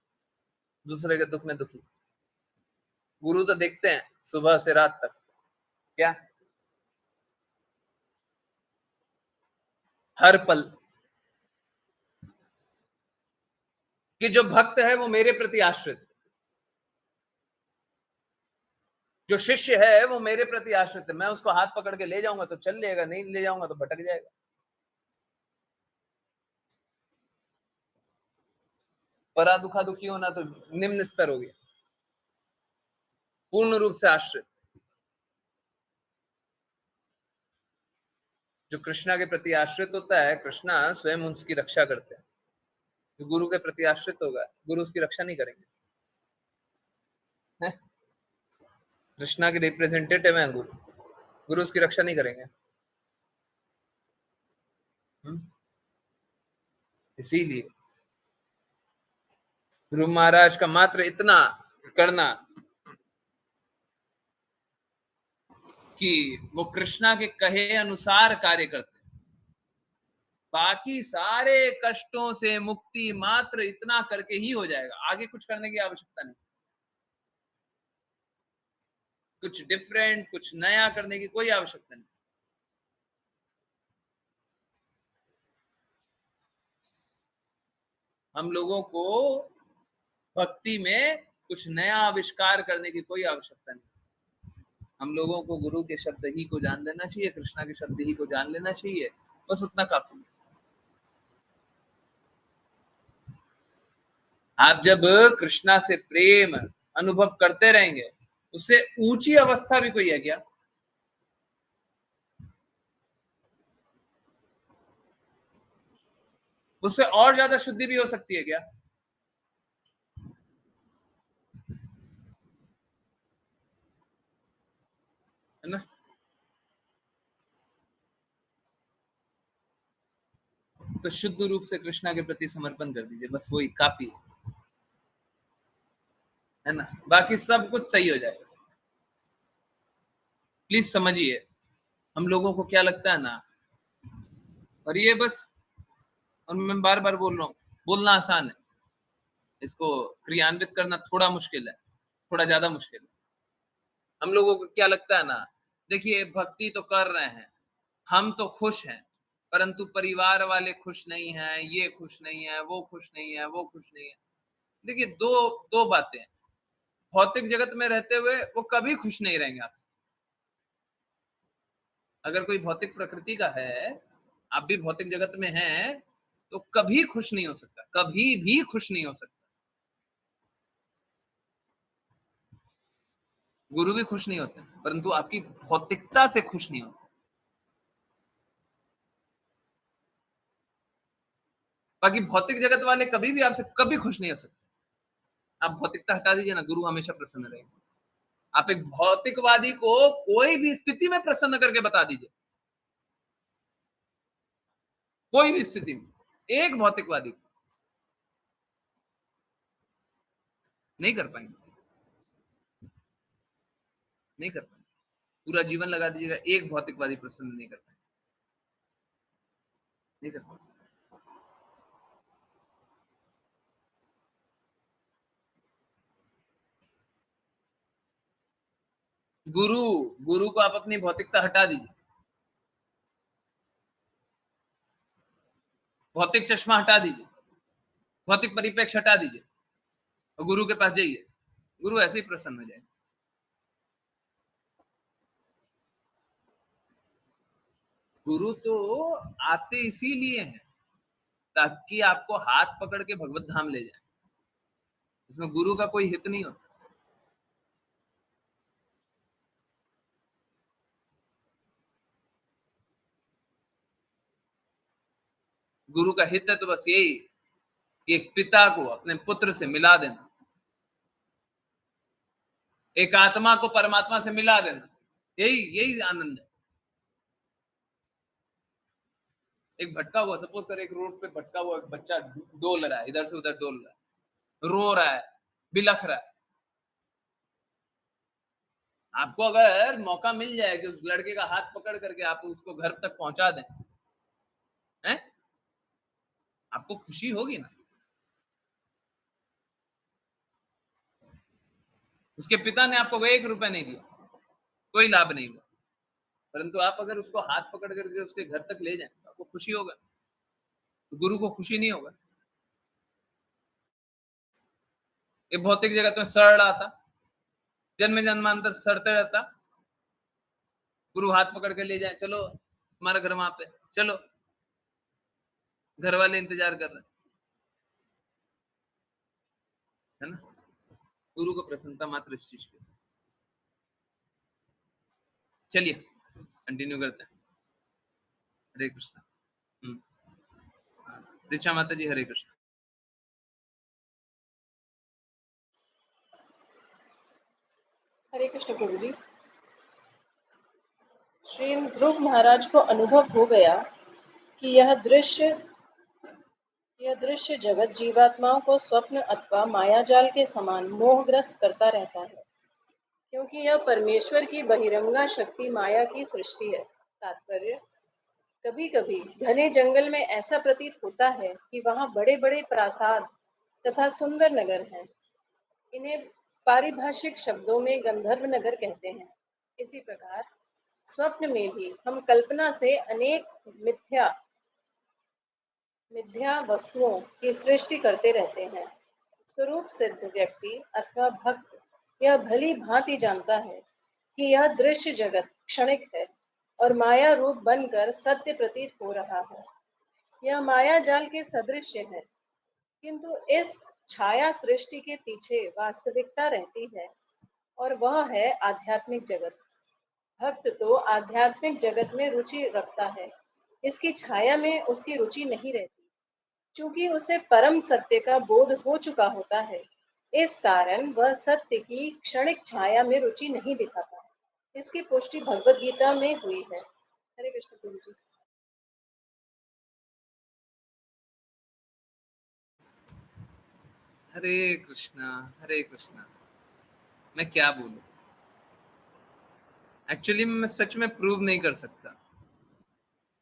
दूसरे के दुख में दुखी। गुरु तो देखते हैं सुबह से रात तक, क्या हर पल कि जो भक्त है वो मेरे प्रति आश्रित, जो शिष्य है वो मेरे प्रति आश्रित है। मैं उसको हाथ पकड़ के ले जाऊंगा तो चल लेगा, नहीं ले जाऊंगा तो भटक जाएगा। परा दुखा दुखी होना तो निम्न स्तर हो गया, पूर्ण रूप से आश्रित। जो कृष्णा के प्रति आश्रित होता है, कृष्णा स्वयं उसकी रक्षा करते हैं। जो गुरु के प्रति आश्रित होगा, गुरु उसकी रक्षा नहीं करेंगे। कृष्णा के रिप्रेजेंटेटिव है गुरु, गुरु उसकी रक्षा नहीं करेंगे। इसीलिए ध्रुव महाराज का मात्र इतना करना कि वो कृष्णा के कहे अनुसार कार्य करते, बाकी सारे कष्टों से मुक्ति मात्र इतना करके ही हो जाएगा, आगे कुछ करने की आवश्यकता नहीं। कुछ डिफरेंट, कुछ नया करने की कोई आवश्यकता नहीं। हम लोगों को भक्ति में कुछ नया आविष्कार करने की कोई आवश्यकता नहीं। हम लोगों को गुरु के शब्द ही को जान लेना चाहिए, कृष्णा के शब्द ही को जान लेना चाहिए, बस उतना काफी है। आप जब कृष्णा से प्रेम अनुभव करते रहेंगे, उससे ऊंची अवस्था भी कोई है क्या? उससे और ज्यादा शुद्धि भी हो सकती है क्या? है ना? तो शुद्ध रूप से कृष्णा के प्रति समर्पण कर दीजिए, बस वही काफी है ना? बाकी सब कुछ सही हो जाएगा। प्लीज समझिए, हम लोगों को क्या लगता है ना, और ये बस, और मैं बार बार बोल रहा हूँ, बोलना आसान है, इसको क्रियान्वित करना थोड़ा मुश्किल है, थोड़ा ज्यादा मुश्किल है। हम लोगों को क्या लगता है ना, देखिए भक्ति तो कर रहे हैं, हम तो खुश हैं, परंतु परिवार वाले खुश नहीं हैं, ये खुश नहीं है, वो खुश नहीं है, वो खुश नहीं है। देखिए दो दो बातें, भौतिक जगत में रहते हुए वो कभी खुश नहीं रहेंगे आपसे। अगर कोई भौतिक प्रकृति का है, आप भी भौतिक जगत में हैं, तो कभी खुश नहीं हो सकता, कभी भी खुश नहीं हो सकता। गुरु भी खुश नहीं होते, परंतु आपकी भौतिकता से खुश नहीं होते। बाकी भौतिक जगत वाले कभी भी आपसे कभी खुश नहीं हो सकते। आप भौतिकता हटा दीजिए ना, गुरु हमेशा प्रसन्न रहेंगे। आप एक भौतिकवादी को कोई भी स्थिति में प्रसन्न करके बता दीजिए, कोई भी स्थिति में, एक भौतिकवादी को नहीं कर पाएंगे, नहीं कर पाएंगे। पूरा जीवन लगा दीजिएगा, एक भौतिकवादी प्रसन्न नहीं कर पाएंगे, नहीं कर पाएंगे। गुरु गुरु को आप अपनी भौतिकता हटा दीजिए, भौतिक चश्मा हटा दीजिए, भौतिक परिप्रेक्ष्य हटा दीजिए और गुरु के पास जाइए, गुरु ऐसे ही प्रसन्न हो जाएंगे। गुरु तो आते इसीलिए हैं ताकि आपको हाथ पकड़ के भगवत धाम ले जाए। इसमें गुरु का कोई हित नहीं होता। गुरु का हित है तो बस यही कि एक पिता को अपने पुत्र से मिला देना, एक आत्मा को परमात्मा से मिला देना, यही यही आनंद है। एक भटका हुआ, सपोज कर एक रोड पे भटका हुआ एक बच्चा डोल रहा है, इधर से उधर डोल रहा है, रो रहा है, बिलख रहा है। आपको अगर मौका मिल जाए कि उस लड़के का हाथ पकड़ करके आप उसको घर तक पहुंचा दें, हैं? आपको खुशी होगी ना। उसके पिता ने आपको 1 रुपया नहीं दिया, कोई लाभ नहीं हुआ, परंतु आप अगर उसको हाथ पकड़ करके उसके घर तक ले जाएं तो आपको खुशी होगा, तो गुरु को खुशी नहीं होगा। ये भौतिक जगत में सड़ रहा था, जन्म जन्मांतर सड़ते रहता, गुरु हाथ पकड़ के ले जाए, चलो हमारा घर वहां पे, चलो, घर वाले इंतजार कर रहे है ना। गुरु को प्रसन्नता मात्र इस चीज की। चलिए कंटिन्यू करते हैं। हरे कृष्णा। ऋचा माता जी, हरे कृष्णा। हरे कृष्ण प्रभु जी। श्री ध्रुव महाराज को अनुभव हो गया कि यह दृश्य जगत जीवात्माओं को स्वप्न अथवा मायाजाल के समान मोहग्रस्त करता रहता है, क्योंकि यह परमेश्वर की बहिरंगा शक्ति माया की सृष्टि है। तात्पर्य, कभी कभी घने जंगल में ऐसा प्रतीत होता है कि वहाँ बड़े बड़े प्रासाद तथा सुंदर नगर हैं। इन्हें पारिभाषिक शब्दों में गंधर्व नगर कहते हैं। इसी प्रकार स्वप्न में भी हम कल्पना से अनेक मिथ्या वस्तुओं की सृष्टि करते रहते हैं। स्वरूप सिद्ध व्यक्ति अथवा भक्त यह भली भांति जानता है कि यह दृश्य जगत क्षणिक है और माया रूप बनकर सत्य प्रतीत हो रहा है। यह माया जाल के सदृश है, किंतु इस छाया सृष्टि के पीछे वास्तविकता रहती है और वह है आध्यात्मिक जगत। भक्त तो आध्यात्मिक जगत में रुचि रखता है, इसकी छाया में उसकी रुचि नहीं रहती, चूंकि उसे परम सत्य का बोध हो चुका होता है। इस कारण वह सत्य की क्षणिक छाया में रुचि नहीं दिखाता। इसकी पुष्टि भगवत गीता में हुई है। हरे कृष्ण गुरु जी। हरे कृष्णा, हरे कृष्णा। मैं क्या बोलूं, एक्चुअली मैं सच में प्रूव नहीं कर सकता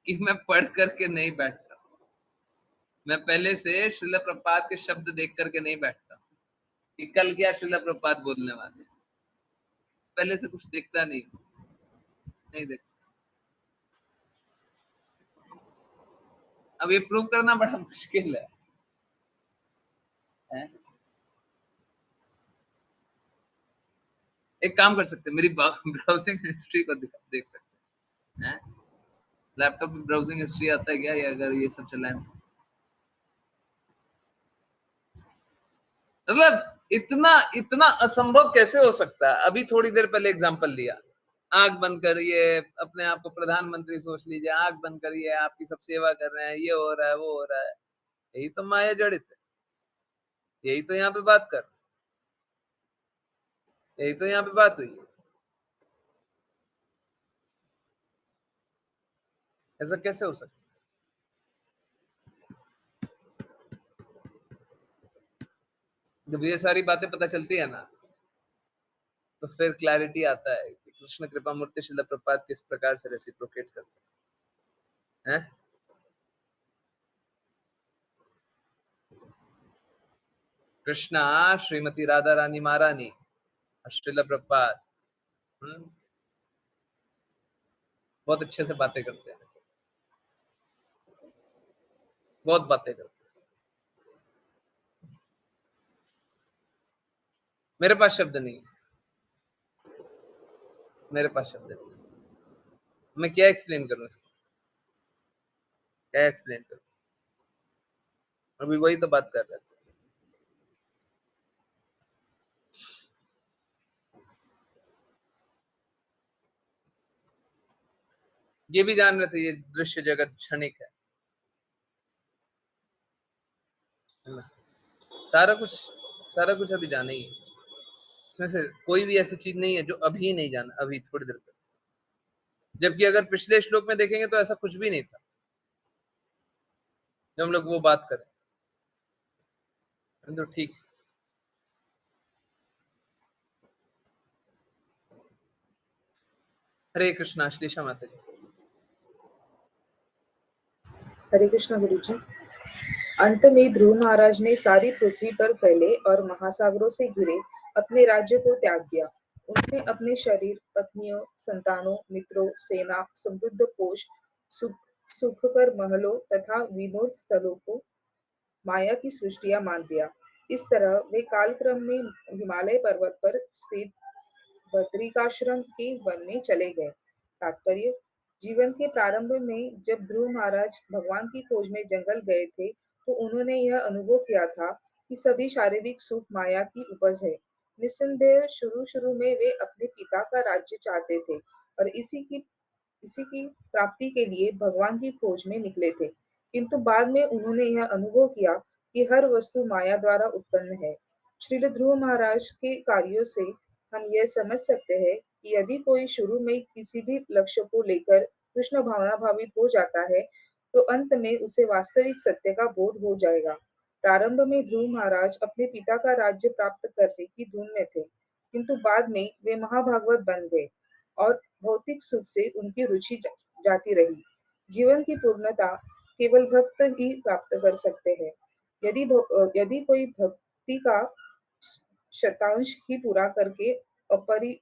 कि मैं पढ़ करके नहीं बैठता। मैं पहले से श्रील प्रपात के शब्द देख करके नहीं बैठता कि कल क्या श्रील प्रपात बोलने वाले। पहले से कुछ देखता नहीं, नहीं देखता। अब ये प्रूव करना बड़ा मुश्किल है? एक काम कर सकते हैं, मेरी ब्राउजिंग हिस्ट्री को देख सकते हैं। लैपटॉप में ब्राउजिंग हिस्ट्री आता है क्या, या अगर ये सब चलाएं? मतलब इतना इतना असंभव कैसे हो सकता है। अभी थोड़ी देर पहले एग्जांपल दिया, आंख बंद करिए, अपने आप को प्रधानमंत्री सोच लीजिए, आंख बंद करिए, आपकी सब सेवा कर रहे हैं, ये हो रहा है, वो हो रहा है। यही तो माया जड़ित है, यही तो यहाँ पे बात कर, यही तो यहाँ पे बात हुई है। ऐसा कैसे हो सकता है? जब ये सारी बातें पता चलती है ना, तो फिर क्लैरिटी आता है कि कृष्ण कृपा मूर्ति श्रील प्रपात किस प्रकार से रेसिप्रोकेट करते हैं। कृष्णा, श्रीमती राधा रानी महारानी, श्रील प्रपात बहुत अच्छे से बातें करते हैं, बहुत बातें करते हैं। मेरे पास शब्द नहीं, मेरे पास शब्द नहीं, मैं क्या एक्सप्लेन करूं इसको, क्या एक्सप्लेन करूं? अभी वही तो बात कर रहे थे। ये भी जान रहे थे ये दृश्य जगत क्षणिक है ना? सारा कुछ अभी जाना ही है। इसमें से कोई भी ऐसी चीज नहीं है जो अभी नहीं जाना, अभी थोड़ी देर तक। जबकि अगर पिछले श्लोक में देखेंगे तो ऐसा कुछ भी नहीं था जब हम लोग वो बात करें, तो ठीक। हरे कृष्णा। श्लीषा माता जी। हरे कृष्ण गुरु जी। अंत में ध्रुव महाराज ने सारी पृथ्वी पर फैले और महासागरों से घिरे अपने राज्य को त्याग दिया। उन्होंने अपने शरीर, पत्नियों, संतानों, मित्रों, सेना, समृद्ध कोष, सुखकर महलों तथा विनोद स्थलों को माया की सृष्टियां मान दिया। इस तरह वे कालक्रम में हिमालय पर्वत पर स्थित बद्रिकाश्रम के वन में चले गए। तात्पर्य: जीवन के प्रारंभ में जब ध्रुव महाराज भगवान की खोज में जंगल गए थे, तो उन्होंने यह अनुभव किया था कि सभी शारीरिक सुख माया की उपज है। निस्संदेह शुरू शुरू में वे अपने पिता का राज्य चाहते थे और इसी की प्राप्ति के लिए भगवान की खोज में निकले थे। किंतु बाद में उन्होंने यह अनुभव किया कि हर वस्तु माया द्वारा उत्पन्न है। श्रील ध्रुव महाराज के कार्यों से हम यह समझ सकते हैं कि यदि कोई शुरू में किसी भी लक्ष्य को लेकर कृष्ण भावना भावित हो जाता है, तो अंत में उसे वास्तविक सत्य का बोध हो जाएगा। प्रारंभ में ध्रुव महाराज अपने पिता का राज्य प्राप्त करने की धुन में थे, किंतु बाद में वे महाभागवत बन गए और भौतिक सुख से उनकी रुचि जाती रही। जीवन की पूर्णता केवल भक्त ही प्राप्त कर सकते हैं। यदि कोई भक्ति का शतांश ही पूरा करके अपरि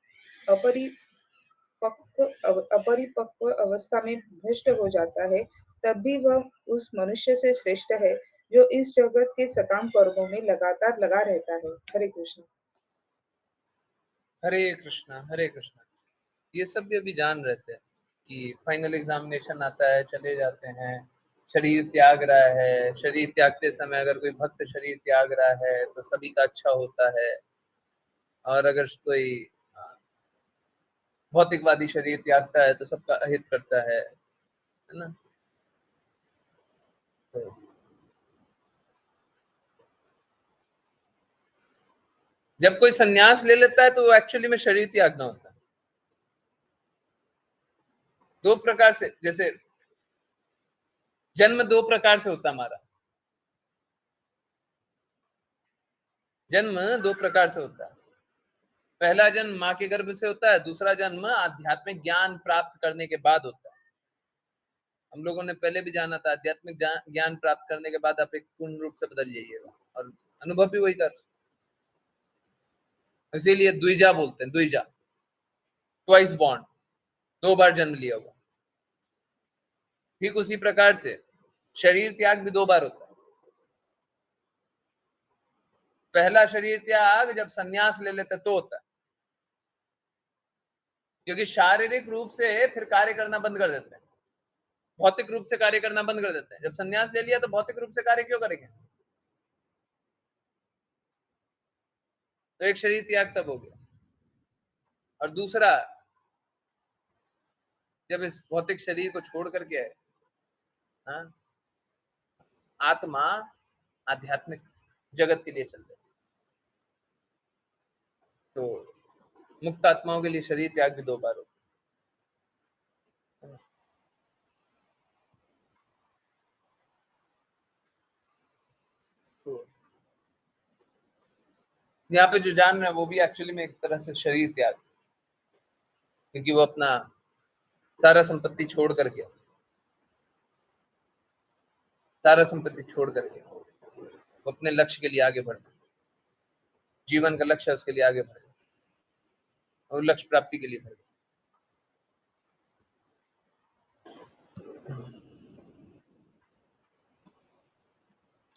अपरिपक्व अवस्था में भ्रष्ट हो जाता है, तब भी वह उस मनुष्य से श्रेष्ठ है जो इस जगत के सकाम कर्मों में लगातार लगा रहता है। हरे कृष्ण। हरे कृष्णा, हरे कृष्णा। ये सब भी अभी जान रहे थे कि फाइनल एग्जामिनेशन आता है, चले जाते हैं, शरीर त्याग रहा है। शरीर त्यागते समय अगर कोई भक्त शरीर त्याग रहा है तो सभी का अच्छा होता है, और अगर कोई भौतिकवादी शरीर त्यागता है तो सबका अहित करता है ना? तो जब कोई संन्यास ले लेता है तो वो एक्चुअली में शरीर त्यागना होता है। दो प्रकार से, जैसे जन्म दो प्रकार से होता है हमारा। जन्म दो प्रकार से होता है। पहला जन्म माँ के गर्भ से होता है, दूसरा जन्म आध्यात्मिक ज्ञान प्राप्त करने के बाद होता है। हम लोगों ने पहले भी जाना था, आध्यात्मिक ज्ञान प्राप्त करने के बाद आप एक पूर्ण रूप से बदल जाइएगा, और अनुभव भी वही कर। इसीलिए द्विजा बोलते हैं, द्विजा, ट्वाइस बॉर्न, दो बार जन्म लिया हुआ। ठीक उसी प्रकार से शरीर त्याग भी दो बार होता है। पहला शरीर त्याग जब संन्यास ले लेते तो होता है, क्योंकि शारीरिक रूप से फिर कार्य करना बंद कर देते हैं, भौतिक रूप से कार्य करना बंद कर देते हैं। जब संन्यास ले लिया तो भौतिक रूप से कार्य क्यों करेंगे? तो एक शरीर त्याग तब हो गया। और दूसरा, जब इस भौतिक शरीर को छोड़ करके आए, हाँ, आत्मा आध्यात्मिक जगत के लिए चल रही। तो मुक्त आत्माओं के लिए शरीर त्याग भी दो बार होता है। तो यहाँ पे जो जान रहे हैं वो भी एक्चुअली में एक तरह से शरीर त्याग, क्योंकि वो अपना सारा संपत्ति छोड़ करके, सारा संपत्ति छोड़ करके वो अपने लक्ष्य के लिए आगे बढ़ना, जीवन का लक्ष्य है उसके लिए आगे बढ़ना। और लक्ष्य प्राप्ति के लिए भर गए।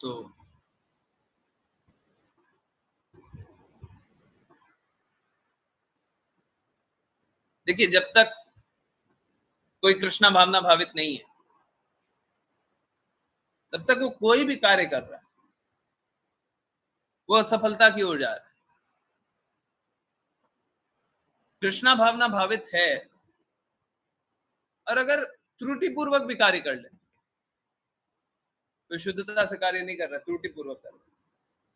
तो देखिए, जब तक कोई कृष्णा भावना भावित नहीं है, तब तक वो कोई भी कार्य कर रहा है, वो असफलता की ओर जा रहा है। कृष्णा भावना भावित है, और अगर त्रुटिपूर्वक भी कार्य कर ले, तो शुद्धता से कार्य नहीं कर रहा, त्रुटिपूर्वक कर रहा है।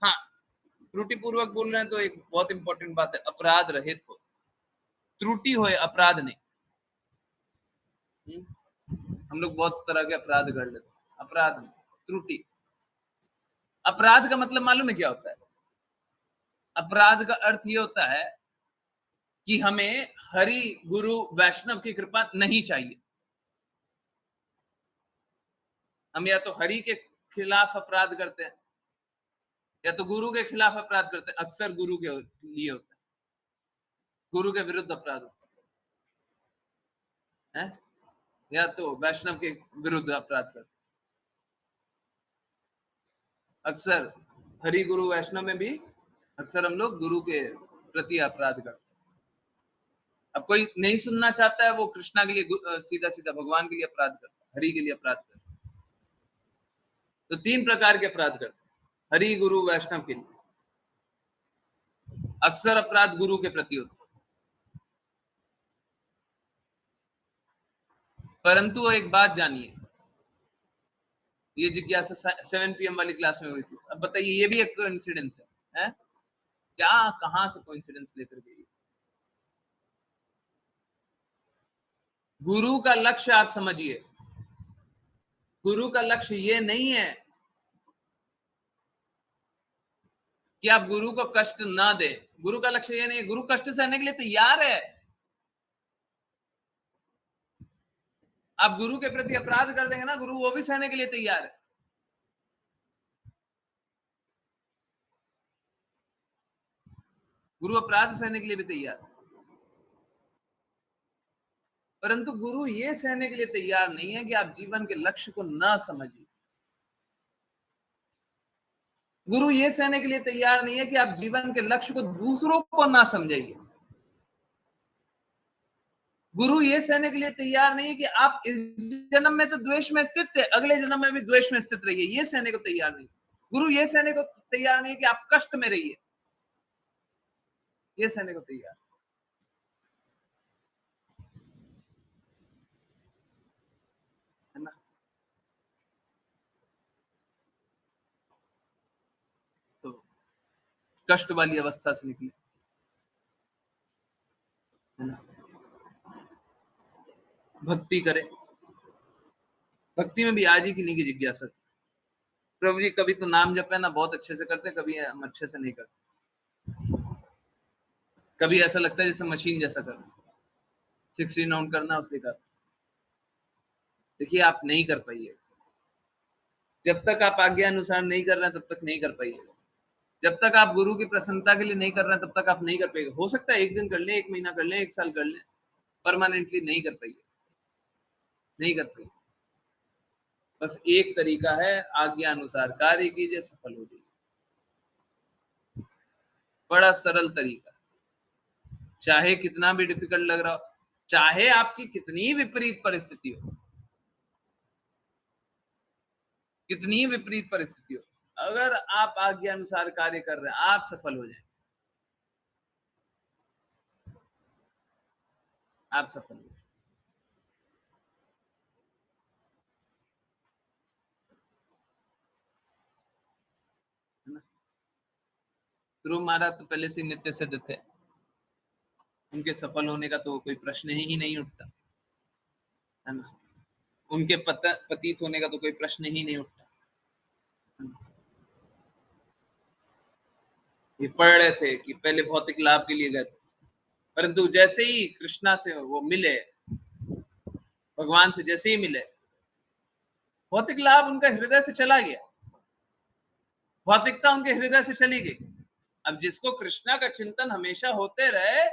हाँ, त्रुटिपूर्वक बोल रहे हैं तो एक बहुत इंपॉर्टेंट बात है, अपराध रहित हो, त्रुटि हो, अपराध नहीं। हम लोग बहुत तरह के अपराध कर लेते हैं, अपराध नहीं, त्रुटि। अपराध का मतलब मालूम है क्या होता है? अपराध का अर्थ ये होता है कि हमें हरि गुरु वैष्णव की कृपा नहीं चाहिए। हम या तो हरि के खिलाफ अपराध करते हैं, या तो गुरु के खिलाफ अपराध करते हैं। अक्सर गुरु के लिए होता है, गुरु के विरुद्ध अपराध होता है, या तो वैष्णव के विरुद्ध अपराध करते हैं। अक्सर हरि गुरु वैष्णव में भी अक्सर हम लोग गुरु के प्रति अपराध करते हैं। अब कोई नहीं सुनना चाहता है, वो कृष्णा के लिए सीधा सीधा भगवान के लिए अपराध करता है, हरि के लिए अपराध करता है। तो 3 प्रकार के अपराध करते हैं हरि गुरु वैष्णव के लिए। अक्सर अपराध गुरु के प्रति होते हैं। परंतु एक बात जानिए, ये जिज्ञासा 7 PM वाली क्लास में हुई थी। अब बताइए, ये भी एक कोइंसिडेंस है? क्या कहां से कोइंसिडेंस लेकर गई? गुरु का लक्ष्य आप समझिए, गुरु का लक्ष्य ये नहीं है कि आप गुरु को कष्ट ना दे। गुरु का लक्ष्य ये नहीं है, गुरु कष्ट सहने के लिए तैयार है। आप गुरु के प्रति अपराध कर देंगे ना, गुरु वो भी सहने के लिए तैयार है। गुरु अपराध सहने के लिए भी तैयार है, परंतु गुरु ये सहने के लिए तैयार नहीं है कि आप जीवन के लक्ष्य को ना समझिए। गुरु ये सहने के लिए तैयार नहीं है कि आप जीवन के लक्ष्य को दूसरों को ना समझाइए। गुरु ये सहने के लिए तैयार नहीं है कि आप इस जन्म में तो द्वेष में स्थित थे, अगले जन्म में भी द्वेष में स्थित रहिए। ये सहने को तैयार नहीं। गुरु ये सहने को तैयार नहीं है कि आप कष्ट में रहिए। ये सहने को तैयार है ना। तो कष्ट वाली अवस्था से निकले, है ना। भक्ति करें। भक्ति में भी आज ही की नहीं की जिज्ञासा थी। प्रभु जी कभी तो नाम जप है ना, बहुत अच्छे से करते, कभी हम अच्छे से नहीं करते। कभी ऐसा लगता है जैसे मशीन जैसा करना, 16 राउंड करना उसलिए कर। देखिए, आप नहीं कर पाइए। जब तक आप आज्ञा अनुसार नहीं कर रहे हैं, तब तक नहीं कर पाइए। जब तक आप गुरु की प्रसन्नता के लिए नहीं कर रहे हैं, तब तक आप नहीं कर पाएंगे। हो सकता है 1 दिन कर लें, 1 महीना कर लें, 1 साल कर लें, परमानेंटली नहीं कर पाइए, नहीं कर पाइए। बस एक तरीका है, आज्ञा अनुसार कार्य कीजिए, सफल हो जाइए। बड़ा सरल तरीका, चाहे कितना भी डिफिकल्ट लग रहा हो, चाहे आपकी कितनी विपरीत परिस्थिति हो, कितनी विपरीत परिस्थिति हो, अगर आप आज्ञा अनुसार कार्य कर रहे हैं, आप सफल हो जाएंगे। आप सफल हो जाएंगे, है ना। ध्रुव महाराज तो पहले से नित्य सिद्ध थे, उनके सफल होने का तो कोई प्रश्न ही नहीं उठता, है ना। उनके पतित होने का तो कोई प्रश्न ही नहीं उठता। ये पढ़ रहे थे कि पहले भौतिक लाभ के लिए गए थे, परंतु जैसे ही कृष्णा से वो मिले, भगवान से जैसे ही मिले, भौतिक लाभ उनका हृदय से चला गया, भौतिकता उनके हृदय से चली गई। अब जिसको कृष्णा का चिंतन हमेशा होते रहे,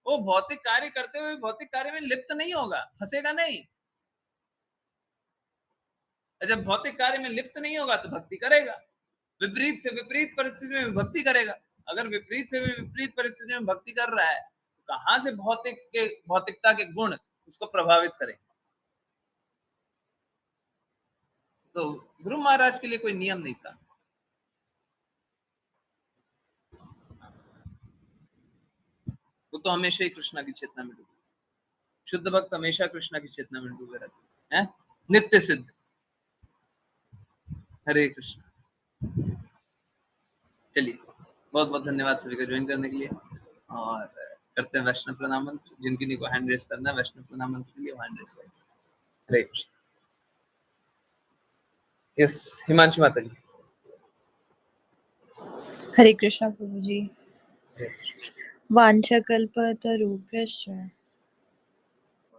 वो भौतिक कार्य करते हुए भौतिक कार्य में लिप्त नहीं होगा, फंसेगा नहीं। जब भौतिक कार्य में लिप्त नहीं होगा तो भक्ति करेगा। विपरीत से विपरीत परिस्थिति में भक्ति करेगा। अगर विपरीत से विपरीत परिस्थिति में भक्ति कर रहा है तो कहां से भौतिकता के गुण उसको प्रभावित करेंगे। तो गुरु महाराज के लिए कोई नियम नहीं था। वो तो हमेशा ही कृष्णा की चेतना में डूबे, शुद्ध भक्त हमेशा कृष्णा की चेतना में डूबे रहते हैं, नित्य सिद्ध। हरे कृष्ण। चलिए, बहुत बहुत धन्यवाद सभी का ज्वाइन करने के लिए। और करते हैं वैष्णव प्रणाम मंत्र। जिनकी को हैंड रेस करना है वैष्णव प्रणाम मंत्र के लिए हैंड रेस करें। हरे कृष्ण। यस, हिमांशु माता जी। हरे कृष्णा प्रभु जी। हरे कृष्ण। वाञ्छाकल्पतरुभ्यश्च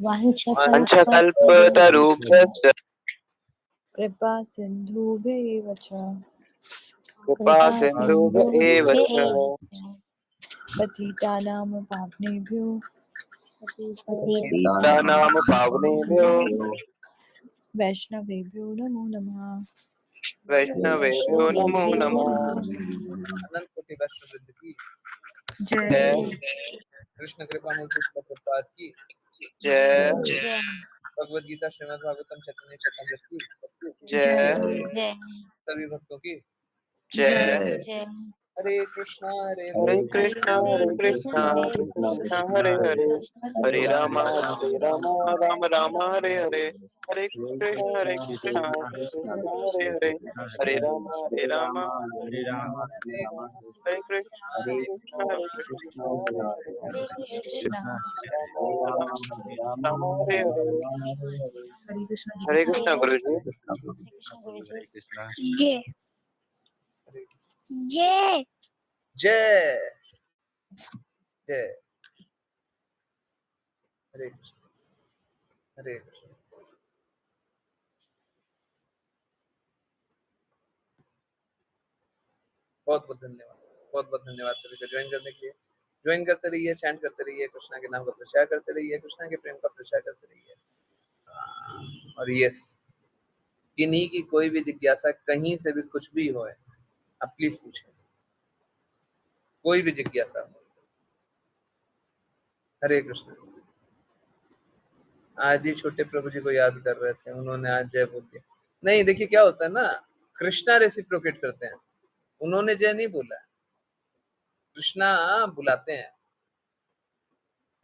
वाञ्छाकल्पतरुभ्यश्च कृपा सिन्धुभ्येव च कृपा सिन्धुभ्य एव च पतितानां पावनेभ्यो पतितानां पावनेभ्यो वैष्णवेभ्यो नमो नमः। वैष्णवेभ्यो नमो नमः। अनंत कोटि वैष्णव वृंद की जय जय कृष्ण कृपा मूर्ति प्रभुपाद की जय भगवद गीता श्रीमद् भागवतम चैतन्य चैतन्य की जय सभी भक्तों की जय। हरे कृष्णा हरे हरे कृष्णा कृष्णा कृष्णा हरे हरे हरे राम राम राम हरे हरे हरे कृष्ण कृष्ण हरे हरे हरे राम हरे कृष्ण कृष्ण हरे हरे राम राम हरे हरे। हरे कृष्ण हरे गुरु कृष्ण गुरु जी। जय हरे जय जय जय। हरे कृष्ण हरे कृष्ण। बहुत बहुत धन्यवाद, बहुत बहुत धन्यवाद सभी को ज्वाइन करने के लिए। ज्वाइन करते रहिए, चैंट करते रहिए, कृष्णा के नाम का प्रचार करते रहिए, कृष्णा के प्रेम का प्रचार करते रहिए। और यस, किन्हीं की कोई भी जिज्ञासा कहीं से भी कुछ भी हो, आप प्लीज पूछें, कोई भी जिज्ञासा हो। हरे कृष्ण। आज ही छोटे प्रभु जी को याद कर रहे थे, उन्होंने आज जय बोल दिया। नहीं, देखिए क्या होता है ना, कृष्णा रेसिप्रोकेट करते हैं, उन्होंने जय नहीं बोला है, कृष्णा बुलाते हैं,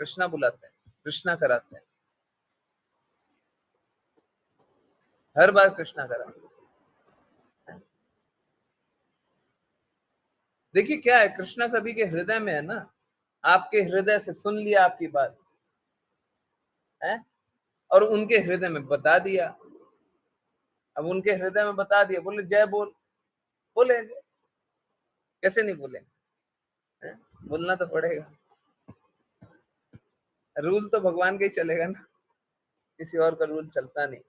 कृष्णा बुलाते हैं, कृष्णा कराते हैं, हर बार कृष्णा कराते हैं। देखिए क्या है, कृष्णा सभी के हृदय में है ना, आपके हृदय से सुन लिया आपकी बात है और उनके हृदय में बता दिया। अब उनके हृदय में बता दिया, बोले जय बोल, बोलेंगे, कैसे नहीं बोलेंगे, बोलना तो पड़ेगा। रूल तो भगवान का ही चलेगा ना, किसी और का रूल चलता नहीं।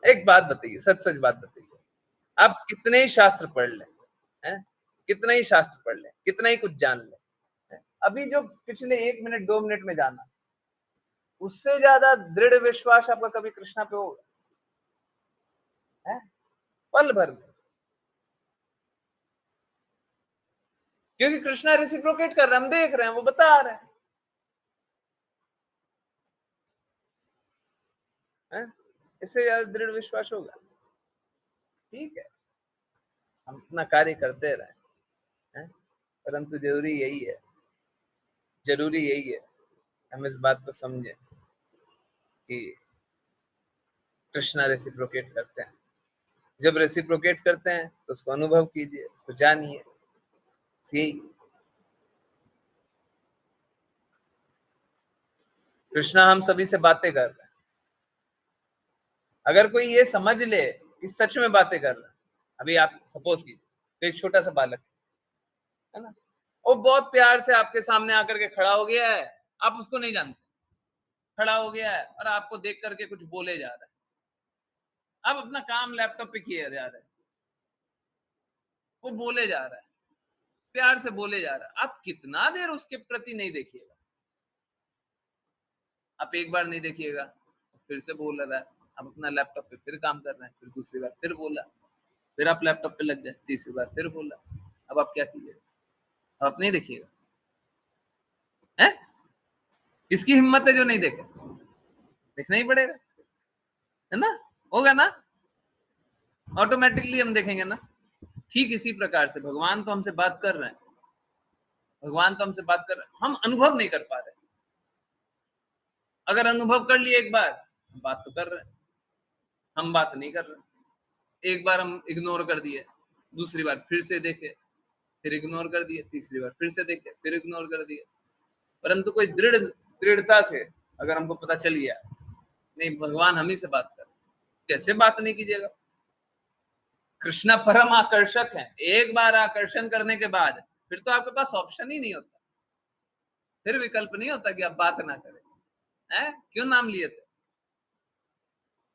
एक बात बताइए, सच सच बात बताइए, आप कितने ही शास्त्र पढ़ लें, कितना ही शास्त्र पढ़ लें, कितना ही कुछ जान लें, अभी जो पिछले 1 मिनट 2 मिनट में जाना, उससे ज्यादा दृढ़ विश्वास आपका कभी कृष्णा पे होगा पल भर में? क्योंकि कृष्णा रेसिप्रोकेट कर रहे हैं, हम देख रहे हैं, वो बता रहे हैं, इससे ज्यादा दृढ़ विश्वास होगा? ठीक है, हम अपना कार्य करते रहे, परंतु जरूरी यही है, हम इस बात को समझें कि कृष्णा रेसिप्रोकेट करते हैं। जब रेसिप्रोकेट करते हैं तो उसको अनुभव कीजिए, उसको जानिए। यही कृष्णा हम सभी से बातें कर रहे हैं। अगर कोई ये समझ ले कि सच में बातें कर रहा है, अभी आप सपोज कीजिए तो एक छोटा सा बालक है ना, वो बहुत प्यार से आपके सामने आकर के खड़ा हो गया है, आप उसको नहीं जानते, खड़ा हो गया है और आपको देख करके कुछ बोले जा रहा है, आप अपना काम लैपटॉप पे किए जा रहे हैं, वो बोले जा रहा है, प्यार से बोले जा रहा है, आप कितना देर उसके प्रति नहीं देखिएगा। आप एक बार नहीं देखिएगा, फिर से बोल रहा है, आप अपना लैपटॉप पे फिर काम कर रहे हैं, फिर दूसरी बार फिर बोला, फिर आप लैपटॉप पे लग जाए, तीसरी बार फिर बोला। अब आप क्या कीजिएगा? आप नहीं देखिएगा, हैं? किसकी हिम्मत है जो नहीं देखे? देखना ही पड़ेगा, है ना? होगा ना, ऑटोमेटिकली हम देखेंगे ना। ठीक इसी प्रकार से भगवान तो हमसे बात कर रहे हैं, भगवान तो हमसे बात कर रहे हैं, हम अनुभव नहीं कर पा रहे। अगर अनुभव कर लिए एक बार, बात तो कर रहे हैं, हम बात नहीं कर रहे। एक बार हम इग्नोर कर दिए, दूसरी बार फिर से देखे, फिर इग्नोर कर दिए, तीसरी बार फिर से देखे, फिर इग्नोर कर दिए। परंतु कोई दृढ़ता से अगर हमको पता चल गया नहीं भगवान हम ही से बात कर, कैसे बात नहीं कीजिएगा? कृष्णा परम आकर्षक है, एक बार आकर्षण करने के बाद फिर तो आपके पास ऑप्शन ही नहीं होता, फिर विकल्प नहीं होता कि आप बात ना करें। हैं? क्यों नाम लिए थे?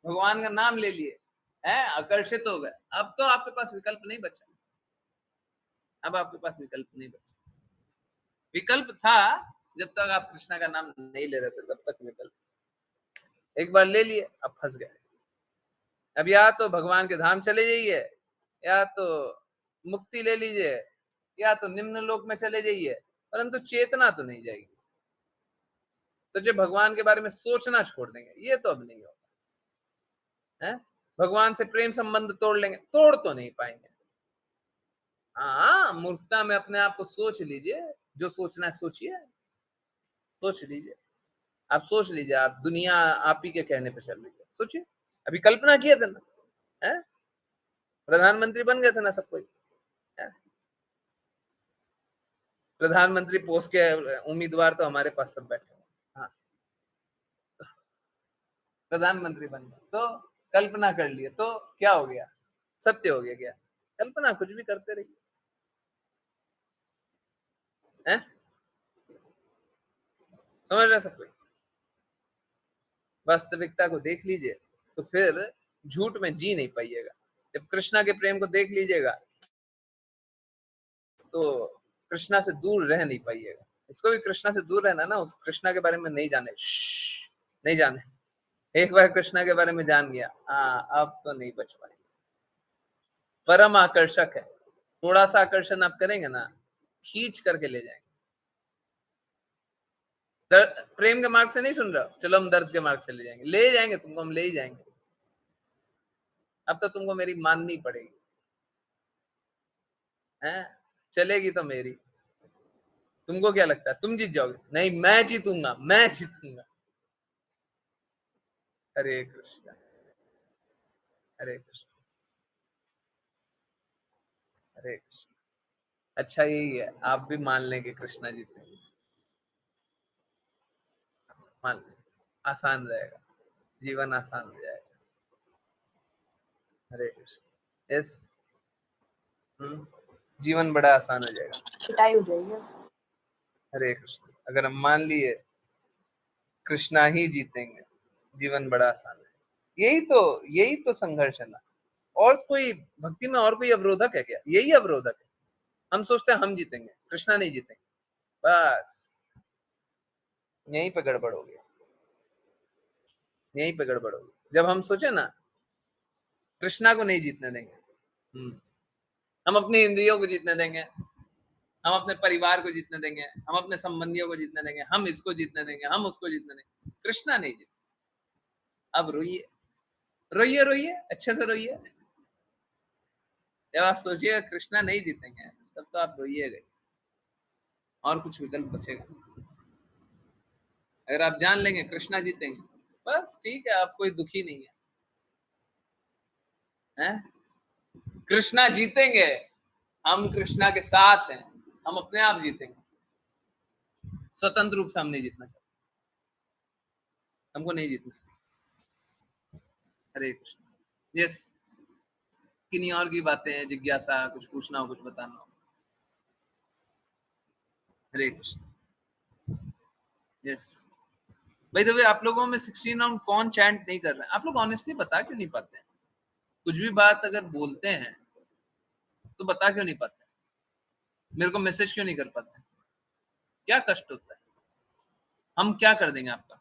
भगवान का नाम ले लिए, हैं? आकर्षित हो गए, अब तो आपके पास विकल्प नहीं बचा। अब आपके पास विकल्प नहीं बचा। विकल्प था जब तक आप कृष्णा का नाम नहीं ले रहे थे, तब तक विकल्प। एक बार ले लिए, अब फंस गए। अब या तो भगवान के धाम चले जाइए, या तो मुक्ति ले लीजिए, या तो निम्न लोक में चले जाइए, परंतु चेतना तो नहीं जाएगी। तो जो भगवान के बारे में सोचना छोड़ देंगे, ये तो अब नहीं होगा। है? भगवान से प्रेम संबंध तोड़ लेंगे, तोड़ तो नहीं पाएंगे। हाँ, मूर्खता में अपने आप को सोच लीजिए, जो सोचना है सोचिए, सोच लीजिए। आप सोच लीजिए, आप दुनिया आप ही के कहने पे चल रही है, सोचिए। अभी कल्पना किए थे ना, है? प्रधानमंत्री बन गए थे ना सब कोई, है? प्रधानमंत्री पोस्ट के उम्मीदवार तो हमारे पास सब बैठे हैं। हाँ, प्रधानमंत्री बन गए तो कल्पना कर लिए तो क्या हो गया? सत्य हो गया क्या? कल्पना कुछ भी करते रहिए, हैं? समझ रहे सब कोई? वास्तविकता को देख लीजिए तो फिर झूठ में जी नहीं पाइएगा। जब कृष्णा के प्रेम को देख लीजिएगा तो कृष्णा से दूर रह नहीं पाइएगा। इसको भी कृष्णा से दूर रहना ना, उस कृष्णा के बारे में नहीं जाने, नहीं जाने। एक बार कृष्णा के बारे में जान गया, हाँ, अब तो नहीं बच पाएंगे। परम आकर्षक है, थोड़ा सा आकर्षण आप करेंगे ना, खींच करके ले जाएंगे। प्रेम के मार्ग से नहीं सुन रहे हो, चलो हम दर्द के मार्ग से ले जाएंगे, ले जाएंगे तुमको, हम ले ही जाएंगे। अब तो तुमको मेरी माननी पड़ेगी, हैं? चलेगी तो मेरी। तुमको क्या लगता है तुम जीत जाओगे? नहीं, मैं जीतूंगा, मैं जीतूंगा। हरे कृष्णा, हरे कृष्णा, हरे कृष्णा। अच्छा यही है, आप भी मान लें कि कृष्णा जीतेंगे, मान लें, आसान रहेगा, जीवन आसान हो जाएगा। हरे कृष्ण। यस, जीवन बड़ा आसान हो जाएगा, पिटाई हो जाएगी। हरे कृष्ण। अगर हम मान लिए कृष्णा ही जीतेंगे, जीवन बड़ा आसान है। यही तो संघर्ष है ना। और कोई भक्ति में और कोई अवरोधक है क्या? यही अवरोधक है। हम सोचते हैं हम जीतेंगे, कृष्णा नहीं जीतेंगे, बस यहीं पे गड़बड़ हो गया, यहीं पे गड़बड़ हो गई। जब हम सोचे ना कृष्णा को नहीं जीतने देंगे, हम अपनी इंद्रियों को जीतने देंगे, हम अपने परिवार को जीतने देंगे, हम अपने संबंधियों को जीतने देंगे, हम इसको जीतने देंगे, हम उसको जीतने देंगे, कृष्णा नहीं जीते। अब रोइए, रोइए, रोइए, अच्छे से रोइए। जब आप सोचिएगा कृष्णा नहीं जीतेंगे, तब तो आप रोइएगा, और कुछ विकल्प बचेगा? अगर आप जान लेंगे कृष्णा जीतेंगे, बस ठीक है, आप कोई दुखी नहीं है, हैं? कृष्णा जीतेंगे, हम कृष्णा के साथ हैं, हम अपने आप जीतेंगे। स्वतंत्र रूप से हम नहीं जीतना चाहते, हमको नहीं जीतना। हरे कृष्ण। यस, किन्हीं और की बातें हैं, जिज्ञासा, कुछ पूछना हो, कुछ बताना हो? हरे कृष्ण। यस, भाई तो आप लोगों में 16 राउंड कौन चैंट नहीं कर रहे हैं? आप लोग ऑनेस्टली बता क्यों नहीं पाते हैं? कुछ भी बात अगर बोलते हैं तो बता क्यों नहीं पाते? मेरे को मैसेज क्यों नहीं कर पाते? क्या कष्ट होता है? हम क्या कर देंगे आपका?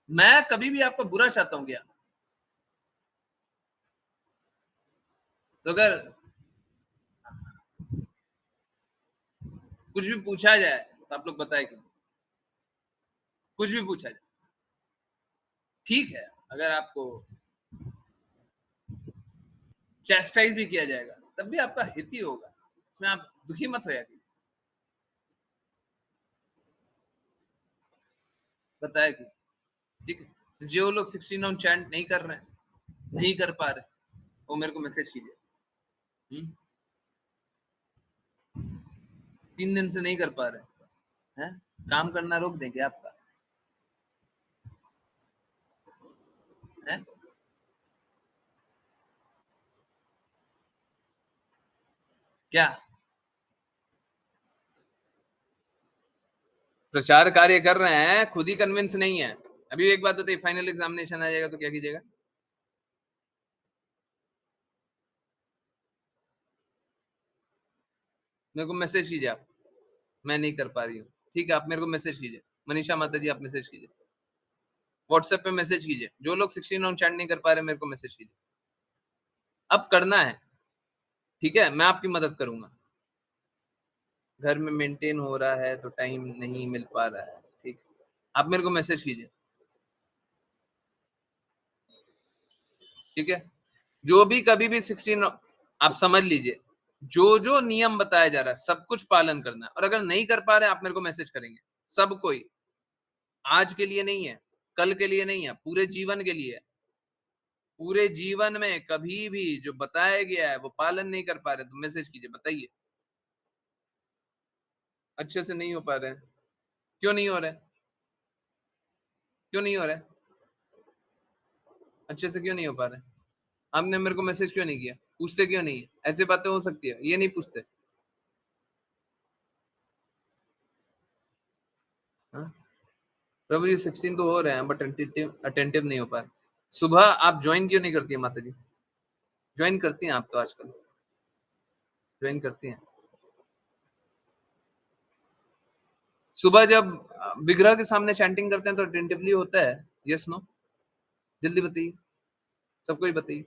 मैं कभी भी आपका बुरा चाहता हूँ क्या? तो अगर कुछ भी पूछा जाए तो आप लोग बताए क्यों? कुछ भी पूछा जाए, ठीक है, अगर आपको चैस्टाइज भी किया जाएगा तब भी आपका हित ही होगा, इसमें आप दुखी मत हो यार। बताया कि ठीक है, तो जो लोग 16 राउंड चैंट नहीं कर रहे हैं, नहीं कर पा रहे, वो मेरे को मैसेज कीजिए। 3 दिन से नहीं कर पा रहे हैं, काम करना रोक देंगे आपका है? क्या प्रचार कार्य कर रहे हैं, खुद ही कन्विंस नहीं है। अभी एक बात बताइए, फाइनल एग्जामिनेशन आ जाएगा तो क्या कीजिएगा? मेरे को मैसेज कीजिए आप, मैं नहीं कर पा रही हूँ, ठीक है, आप मेरे को मैसेज कीजिए। मनीषा माता जी, आप मैसेज कीजिए, व्हाट्सएप पे मैसेज कीजिए। जो लोग 16 राउंड चैंट नहीं कर पा रहे, मेरे को मैसेज कीजिए। अब करना है, ठीक है, मैं आपकी मदद करूंगा। घर में मेंटेन हो रहा है तो टाइम नहीं मिल पा रहा है, ठीक, आप मेरे को मैसेज कीजिए, ठीक है। जो भी कभी भी 16 आप समझ लीजिए, जो जो नियम बताया जा रहा है सब कुछ पालन करना है, और अगर नहीं कर पा रहे आप मेरे को मैसेज करेंगे। सब कोई, आज के लिए नहीं है, कल के लिए नहीं है, पूरे जीवन के लिए है। पूरे जीवन में कभी भी जो बताया गया है वो पालन नहीं कर पा रहे तो मैसेज कीजिए, बताइए। अच्छे से नहीं हो पा रहे हैं, क्यों नहीं हो रहे? क्यों नहीं हो रहे? अच्छे से क्यों नहीं हो पा रहे? आपने मेरे को मैसेज क्यों नहीं किया? पूछते क्यों नहीं है? ऐसी बातें हो सकती है, ये नहीं पूछते। हाँ? प्रभु जी 16 तो हो रहे हैं बट अटेंटिव नहीं हो पा रहे। सुबह आप ज्वाइन क्यों नहीं करती है माता जी? ज्वाइन करती हैं आप तो, आजकल ज्वाइन करती हैं। सुबह जब विग्रह के सामने चैंटिंग करते हैं तो अटेंटिवली होता है? Yes no? जल्दी बताइए, सबको ही बताइए।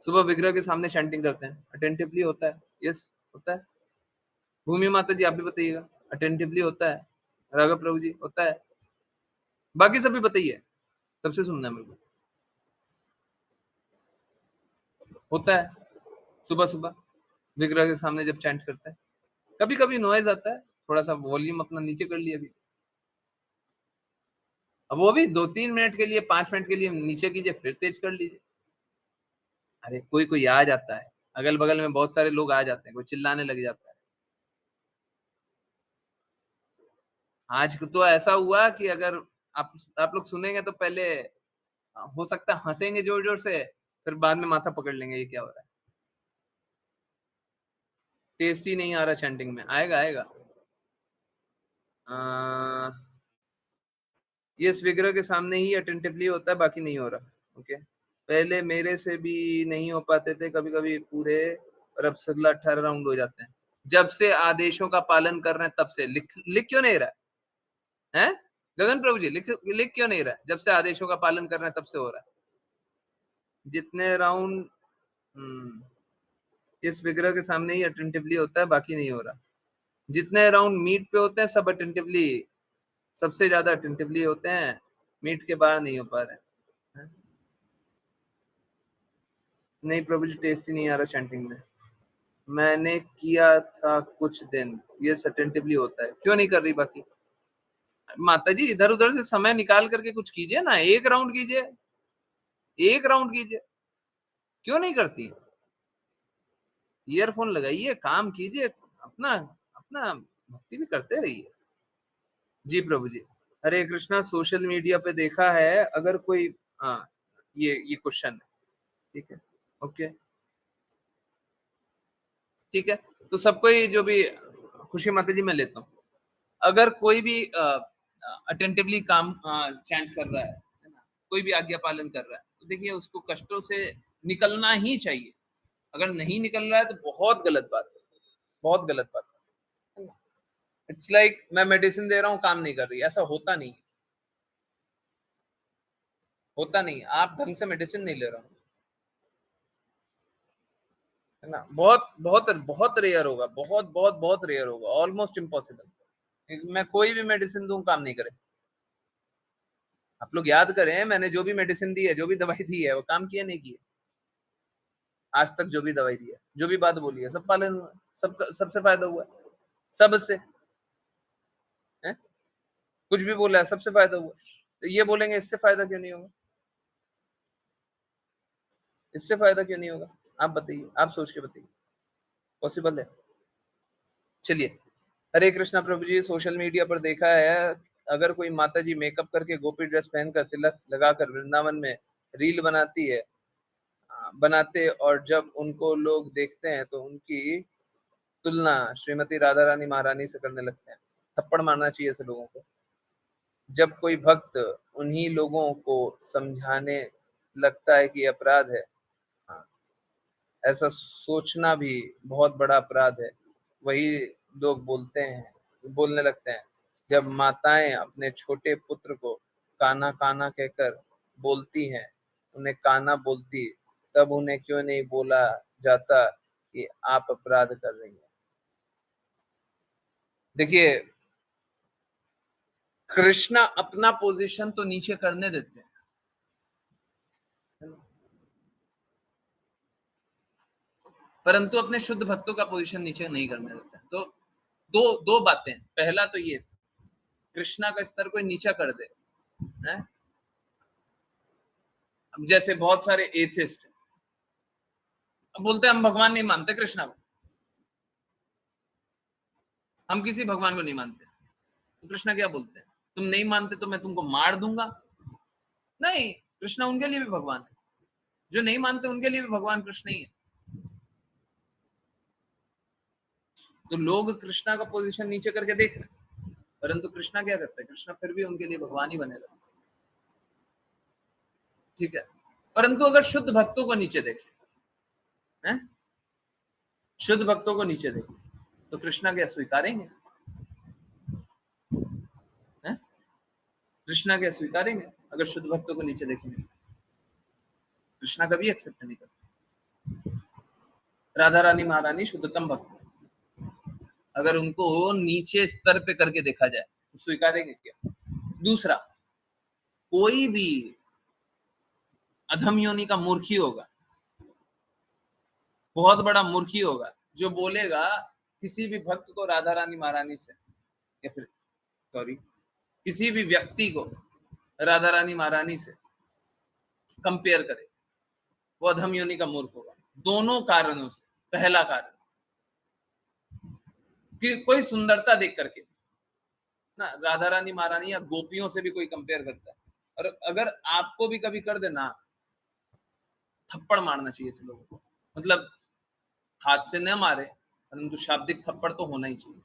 सुबह विग्रह के सामने चैंटिंग करते हैं, अटेंटिवली होता है? यस होता है। भूमि माता जी आप भी बताइएगा, अटेंटिवली होता है? राघव प्रभु जी होता है? बाकी सभी बताइए, सबसे सुनना है मेरे को। होता है सुबह सुबह विग्रह के सामने जब चैंट करते हैं। कभी कभी नॉइज आता है, थोड़ा सा वॉल्यूम अपना नीचे कर लिया अभी, अब वो भी 2-3 मिनट के लिए, 5 मिनट के लिए नीचे कीजिए, फिर तेज कर लीजिए। अरे कोई कोई आ जाता है, अगल बगल में बहुत सारे लोग आ जाते हैं, कोई चिल्लाने लग जाता है। आज तो ऐसा हुआ कि अगर आप लोग सुनेंगे तो पहले हो सकता है हंसेंगे जोर जोर से, फिर बाद में माथा पकड़ लेंगे, ये क्या हो रहा है? टेस्ट ही नहीं आ रहा चैंटिंग में, आएगा आएगा। यस, विग्रह के सामने ही अटेंटिवली होता है, बाकी नहीं हो रहा। ओके, पहले मेरे से भी नहीं हो पाते थे कभी कभी पूरे, और अब 16-18 राउंड हो जाते हैं। जब से आदेशों का पालन कर रहे हैं तब से। लिख लिख क्यों नहीं रहा है? गगन प्रभु जी, लिख लिख क्यों नहीं रहा? जब से आदेशों का पालन कर रहे हैं तब से हो रहा है। जितने राउंड इस विग्रह के सामने ही अटेंटिवली होता है, बाकी नहीं हो रहा। जितने राउंड मीट पे होते हैं सब अटेंटिवली, सबसे ज्यादा अटेंटिवली होते हैं, मीट के बाहर नहीं हो पा रहे हैं। नहीं प्रभु जी, टेस्ट ही नहीं आ रहा चैंटिंग में। मैंने किया था कुछ दिन, ये अटेंटिवली होता है, क्यों नहीं कर रही बाकी? माता जी इधर उधर से समय निकाल करके कुछ कीजिए ना, एक राउंड कीजिए, एक राउंड कीजिए, क्यों नहीं करती? ईयरफोन लगाइए, काम कीजिए, अपना अपना भक्ति भी करते रहिए। जी प्रभु जी, हरे कृष्णा। सोशल मीडिया पे देखा है, अगर कोई ये क्वेश्चन है, ठीक है, ओके, ठीक है। तो सबको ही जो भी खुशी माता जी मैं लेता हूँ, अगर कोई भी अटेंटिवली काम चैंट कर रहा है ना, कोई भी आज्ञा पालन कर रहा है, तो देखिए उसको कष्टों से निकलना ही चाहिए। अगर नहीं निकल रहा है तो बहुत गलत बात है, बहुत गलत बात है ना। इट्स लाइक मैं मेडिसिन दे रहा हूँ, काम नहीं कर रही, ऐसा होता नहीं है, होता नहीं है। आप ढंग से मेडिसिन नहीं ले रहे हो, है ना। बहुत बहुत बहुत रेयर होगा, बहुत बहुत बहुत रेयर होगा, ऑलमोस्ट इम्पॉसिबल मैं कोई भी मेडिसिन दूं काम नहीं करे। आप लोग याद करें, मैंने जो भी मेडिसिन दी है, जो भी दवाई दी है, वो काम किया नहीं किया आज तक। जो भी दवाई दी है, जो भी बात बोली है, सब पालन हुआ, सब सबसे फायदा हुआ, सबसे है। कुछ भी बोला है, सबसे फायदा हुआ। तो ये बोलेंगे इससे फायदा क्यों नहीं होगा, इससे फायदा क्यों नहीं होगा? आप बताइए, आप सोच के बताइए, पॉसिबल है? चलिए, हरे कृष्णा प्रभु जी। सोशल मीडिया पर देखा है, अगर कोई माता जी मेकअप करके गोपी ड्रेस पहनकर तिलक लगाकर वृंदावन में रील बनाती है, बनाते, और जब उनको लोग देखते हैं तो उनकी तुलना श्रीमती राधा रानी महारानी से करने लगते हैं। थप्पड़ मारना चाहिए ऐसे लोगों को। जब कोई भक्त उन्हीं लोगों को समझाने लगता है कि अपराध है, हाँ, ऐसा सोचना भी बहुत बड़ा अपराध है, वही लोग बोलने लगते हैं। जब माताएं अपने छोटे पुत्र को काना काना कहकर बोलती हैं, उन्हें काना बोलती, तब उन्हें क्यों नहीं बोला जाता कि आप अपराध कर रही हैं? देखिए, कृष्णा अपना पोजीशन तो नीचे करने देते हैं, परंतु अपने शुद्ध भक्तों का पोजीशन नीचे नहीं करने देते हैं। तो दो दो बातें। पहला तो ये, कृष्णा का स्तर कोई नीचा कर दे, है? अब जैसे बहुत सारे एथिस्ट अब बोलते हैं हम भगवान नहीं मानते कृष्णा को, हम किसी भगवान को नहीं मानते। तो कृष्णा क्या बोलते हैं, तुम नहीं मानते तो मैं तुमको मार दूंगा? नहीं, कृष्णा उनके लिए भी भगवान है। जो नहीं मानते उनके लिए भी भगवान कृष्ण ही है। तो लोग कृष्णा का पोजीशन नीचे करके देख रहे हैं, परंतु कृष्णा क्या करते हैं, कृष्णा फिर भी उनके लिए भगवान ही बनेगा, ठीक है। परंतु अगर शुद्ध भक्तों को नीचे देखें, हैं, शुद्ध भक्तों को नीचे देखें, तो कृष्णा क्या स्वीकारेंगे? हैं? कृष्णा क्या स्वीकारेंगे अगर शुद्ध भक्तों को नीचे देखेंगे? कृष्णा कभी एक्सेप्ट नहीं करते। राधा रानी महारानी शुद्धतम भक्त, अगर उनको नीचे स्तर पे करके देखा जाए तो स्वीकारेंगे क्या? दूसरा, कोई भी अधम योनि का मूर्खी होगा, बहुत बड़ा मूर्खी होगा, जो बोलेगा किसी भी भक्त को राधा रानी महारानी से, या फिर सॉरी किसी भी व्यक्ति को राधा रानी महारानी से कंपेयर करे, वो अधम योनि का मूर्ख होगा। दोनों कारणों से। पहला कारण कि कोई सुंदरता देख करके ना राधा रानी महारानी या गोपियों से भी कोई कंपेयर करता है, और अगर आपको भी कभी कर देना, थप्पड़ मारना चाहिए ऐसे लोगों को। मतलब हाथ से न मारे, परंतु शाब्दिक थप्पड़ तो होना ही चाहिए।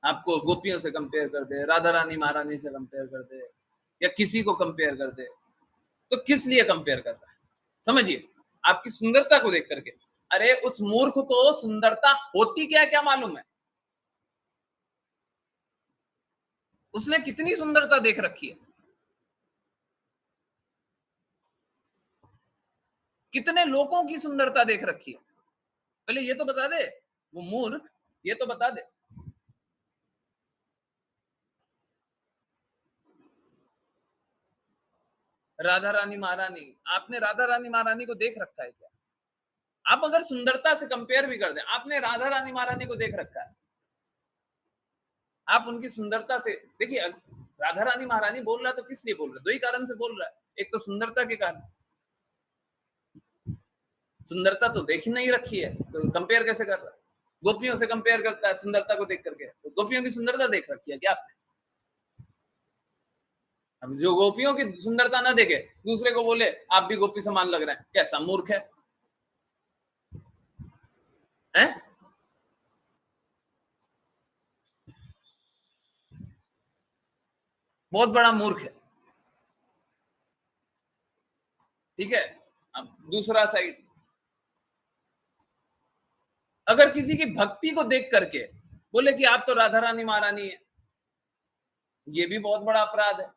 आपको गोपियों से कंपेयर कर दे, राधा रानी महारानी से कंपेयर कर दे, या किसी को कंपेयर कर दे, तो किस लिए कंपेयर करता है? समझिए, आपकी सुंदरता को देख करके। अरे उस मूर्ख को सुंदरता होती क्या क्या मालूम है? उसने कितनी सुंदरता देख रखी है, कितने लोगों की सुंदरता देख रखी है। पहले ये तो बता दे, वो मूर्ख ये तो बता दे। राधा रानी महारानी, आपने राधा रानी महारानी को देख रखा है क्या? आप अगर सुंदरता से कंपेयर भी कर दें, आपने राधा रानी महारानी को देख रखा है, आप उनकी सुंदरता से देखिए। राधा रानी महारानी बोल रहा है तो किस लिए बोल रहा है? दो ही कारण से बोल रहा है। एक तो सुंदरता के कारण, सुंदरता तो देख ही नहीं रखी है तो कंपेयर कैसे कर रहा है? गोपियों से कंपेयर करता है सुंदरता को देख करके, तो गोपियों की सुंदरता देख रखी है क्या आपने? अब जो गोपियों की सुंदरता ना देखे, दूसरे को बोले आप भी गोपी समान लग रहे हैं, कैसा मूर्ख है, हैं? बहुत बड़ा मूर्ख है, ठीक है। अब दूसरा साइड, अगर किसी की भक्ति को देख करके बोले कि आप तो राधा रानी महारानी है, ये भी बहुत बड़ा अपराध है।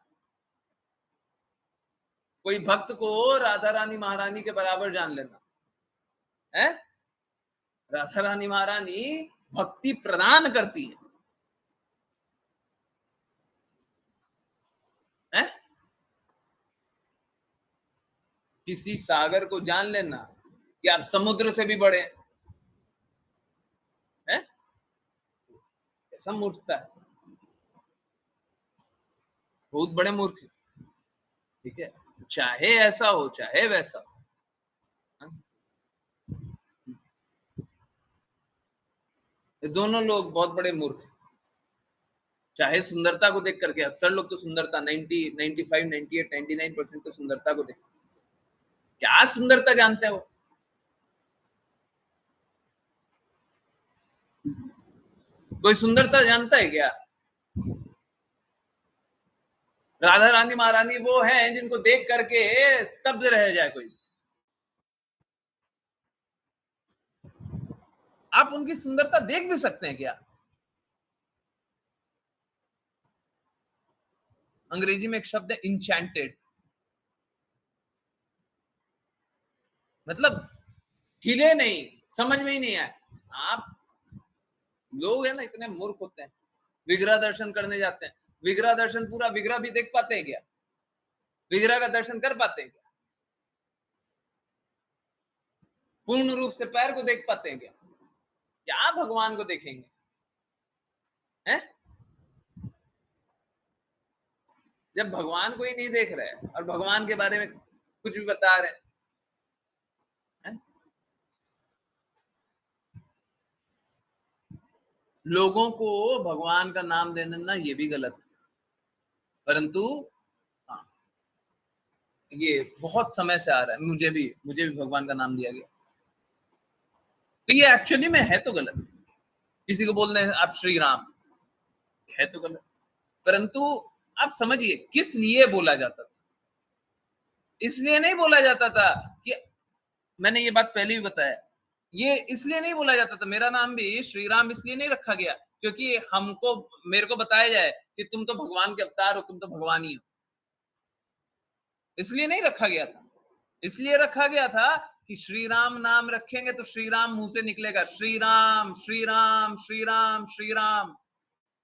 कोई भक्त को राधा रानी महारानी के बराबर जान लेना है। राधा रानी महारानी भक्ति प्रदान करती है? किसी सागर को जान लेना कि आप समुद्र से भी बड़े हैं। ऐसा मूर्खता है, बहुत बड़े मूर्ख। ठीक है, चाहे ऐसा हो चाहे वैसा हो, ये दोनों लोग बहुत बड़े मूर्ख। चाहे सुंदरता को देख करके, अक्सर लोग तो सुंदरता 90, 95, 98, 99% तो सुंदरता को देख, क्या सुंदरता जानते हैं वो? कोई सुंदरता जानता है क्या? राधा रानी महारानी वो हैं जिनको देख करके स्तब्ध रह जाए कोई। आप उनकी सुंदरता देख भी सकते हैं क्या? अंग्रेजी में एक शब्द है इंचैंटेड, मतलब हिले नहीं, समझ में ही नहीं आए। आप लोग है ना इतने मूर्ख होते हैं, विग्रह दर्शन करने जाते हैं, विग्रह दर्शन पूरा विग्रह भी देख पाते हैं क्या? विग्रह का दर्शन कर पाते हैं क्या? पूर्ण रूप से पैर को देख पाते हैं क्या? क्या भगवान को देखेंगे हैं? जब भगवान को ही नहीं देख रहे और भगवान के बारे में कुछ भी बता रहे हैं? लोगों को भगवान का नाम देना ये भी गलत है, परंतु हाँ, ये बहुत समय से आ रहा है। मुझे भी भगवान का नाम दिया गया, तो ये एक्चुअली में है तो गलत। किसी को बोलने आप श्री राम, है तो गलत, परंतु आप समझिए किस लिए बोला जाता था। इसलिए नहीं बोला जाता था कि, मैंने ये बात पहले भी बताया, ये इसलिए नहीं बोला जाता था। मेरा नाम भी श्री राम इसलिए नहीं रखा गया क्योंकि मेरे को बताया जाए कि तुम तो भगवान के अवतार हो, तुम तो भगवान ही हो। इसलिए नहीं रखा गया था। इसलिए रखा गया था कि श्री राम नाम रखेंगे तो श्री राम मुंह से निकलेगा, श्री राम श्री राम श्री राम श्री राम।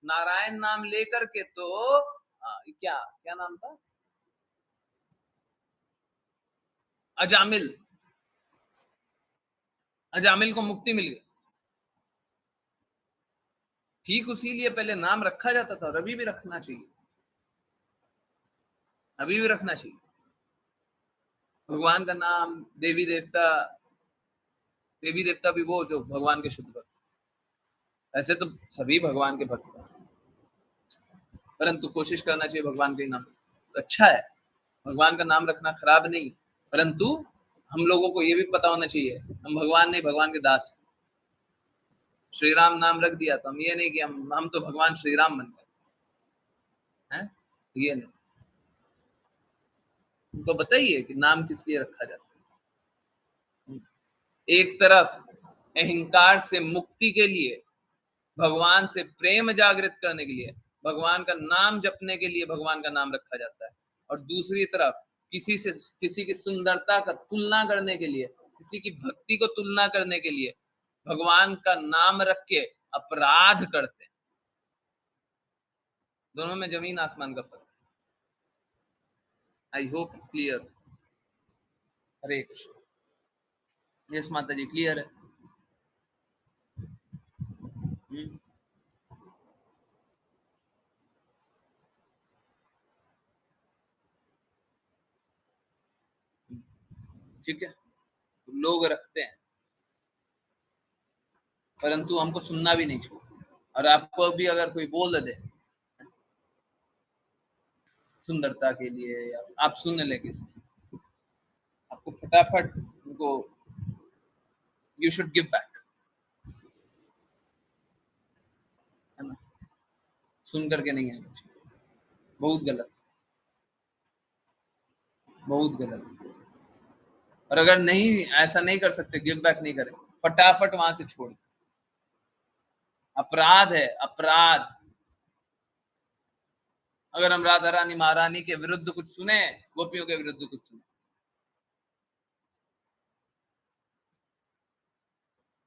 नारायण नाम लेकर के तो क्या क्या नाम था, अजामिल, अजामिल को मुक्ति मिल गई। ठीक उसी लिए पहले नाम रखा जाता था और अभी भी रखना चाहिए, अभी भी रखना चाहिए। भगवान का नाम, देवी देवता भी वो जो भगवान के शुद्ध भक्त। ऐसे तो सभी भगवान के भक्त हैं, परंतु कोशिश करना चाहिए भगवान के नाम। तो अच्छा है, भगवान का नाम रखना खराब नहीं, परंतु हम लोगों को ये भी पता होना चाहिए हम भगवान नहीं, भगवान के दास। श्री राम नाम रख दिया तो हम ये नहीं कि हम तो भगवान श्री राम बन गए हैं, ये नहीं। उनको बताइए कि नाम किस लिए रखा जाता है। एक तरफ अहंकार से मुक्ति के लिए, भगवान से प्रेम जागृत करने के लिए, भगवान का नाम जपने के लिए भगवान का नाम रखा जाता है, और दूसरी तरफ किसी की सुंदरता का तुलना करने के लिए, किसी की भक्ति को तुलना करने के लिए भगवान का नाम रख के अपराध करते हैं। दोनों में जमीन आसमान का फर्क है। I hope clear. Hare Krishna. Yes माता जी, क्लियर है। ठीक है, लोग रखते हैं, परंतु हमको सुनना भी नहीं चाहिए। और आपको भी अगर कोई बोल दे सुंदरता के लिए, या आप सुन ले किसी, आपको फटाफट उनको यू शुड गिव बैक, है ना? सुन करके नहीं आना चाहिए, बहुत गलत, बहुत गलत। और अगर नहीं, ऐसा नहीं कर सकते, गिव बैक नहीं करें, फटाफट वहां से छोड़, अपराध है, अपराध। अगर हम राधा रानी महारानी के विरुद्ध कुछ सुने, गोपियों के विरुद्ध कुछ सुने,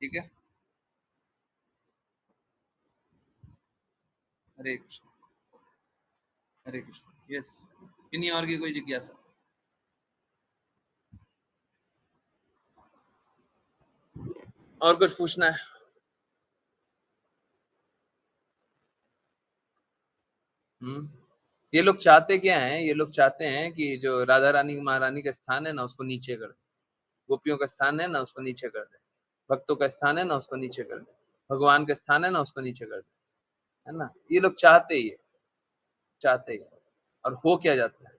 ठीक है। हरे कृष्ण, हरे कृष्ण। यस, इन्हीं और की कोई जिज्ञासा? और कुछ पूछना है? ये लोग चाहते क्या हैं? ये लोग चाहते हैं कि जो राधा रानी महारानी का स्थान है ना, उसको नीचे कर दे। गोपियों का स्थान है ना, उसको नीचे कर दे। भक्तों का स्थान है ना, उसको नीचे कर दे। भगवान का स्थान है ना, उसको नीचे कर दे, है ना। ये लोग चाहते ही है, चाहते ही है। और हो क्या जाता है?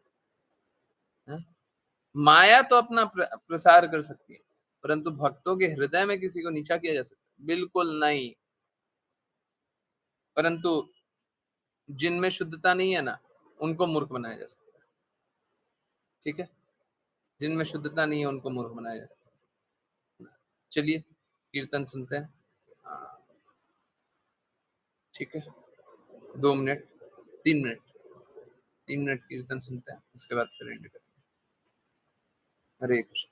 माया तो अपना प्रसार कर सकती है, परंतु भक्तों के हृदय में किसी को नीचा किया जा सकता है? बिल्कुल नहीं। परंतु जिनमें शुद्धता नहीं है ना, उनको मूर्ख बनाया जा सकता है, ठीक है। जिनमें शुद्धता नहीं है, उनको मूर्ख बनाया जा सकता है। चलिए कीर्तन सुनते हैं। हाँ, ठीक है। 2 मिनट, 3 मिनट, 3 मिनट कीर्तन सुनते हैं, उसके बाद फिर एंड करते हैं। हरे कृष्ण।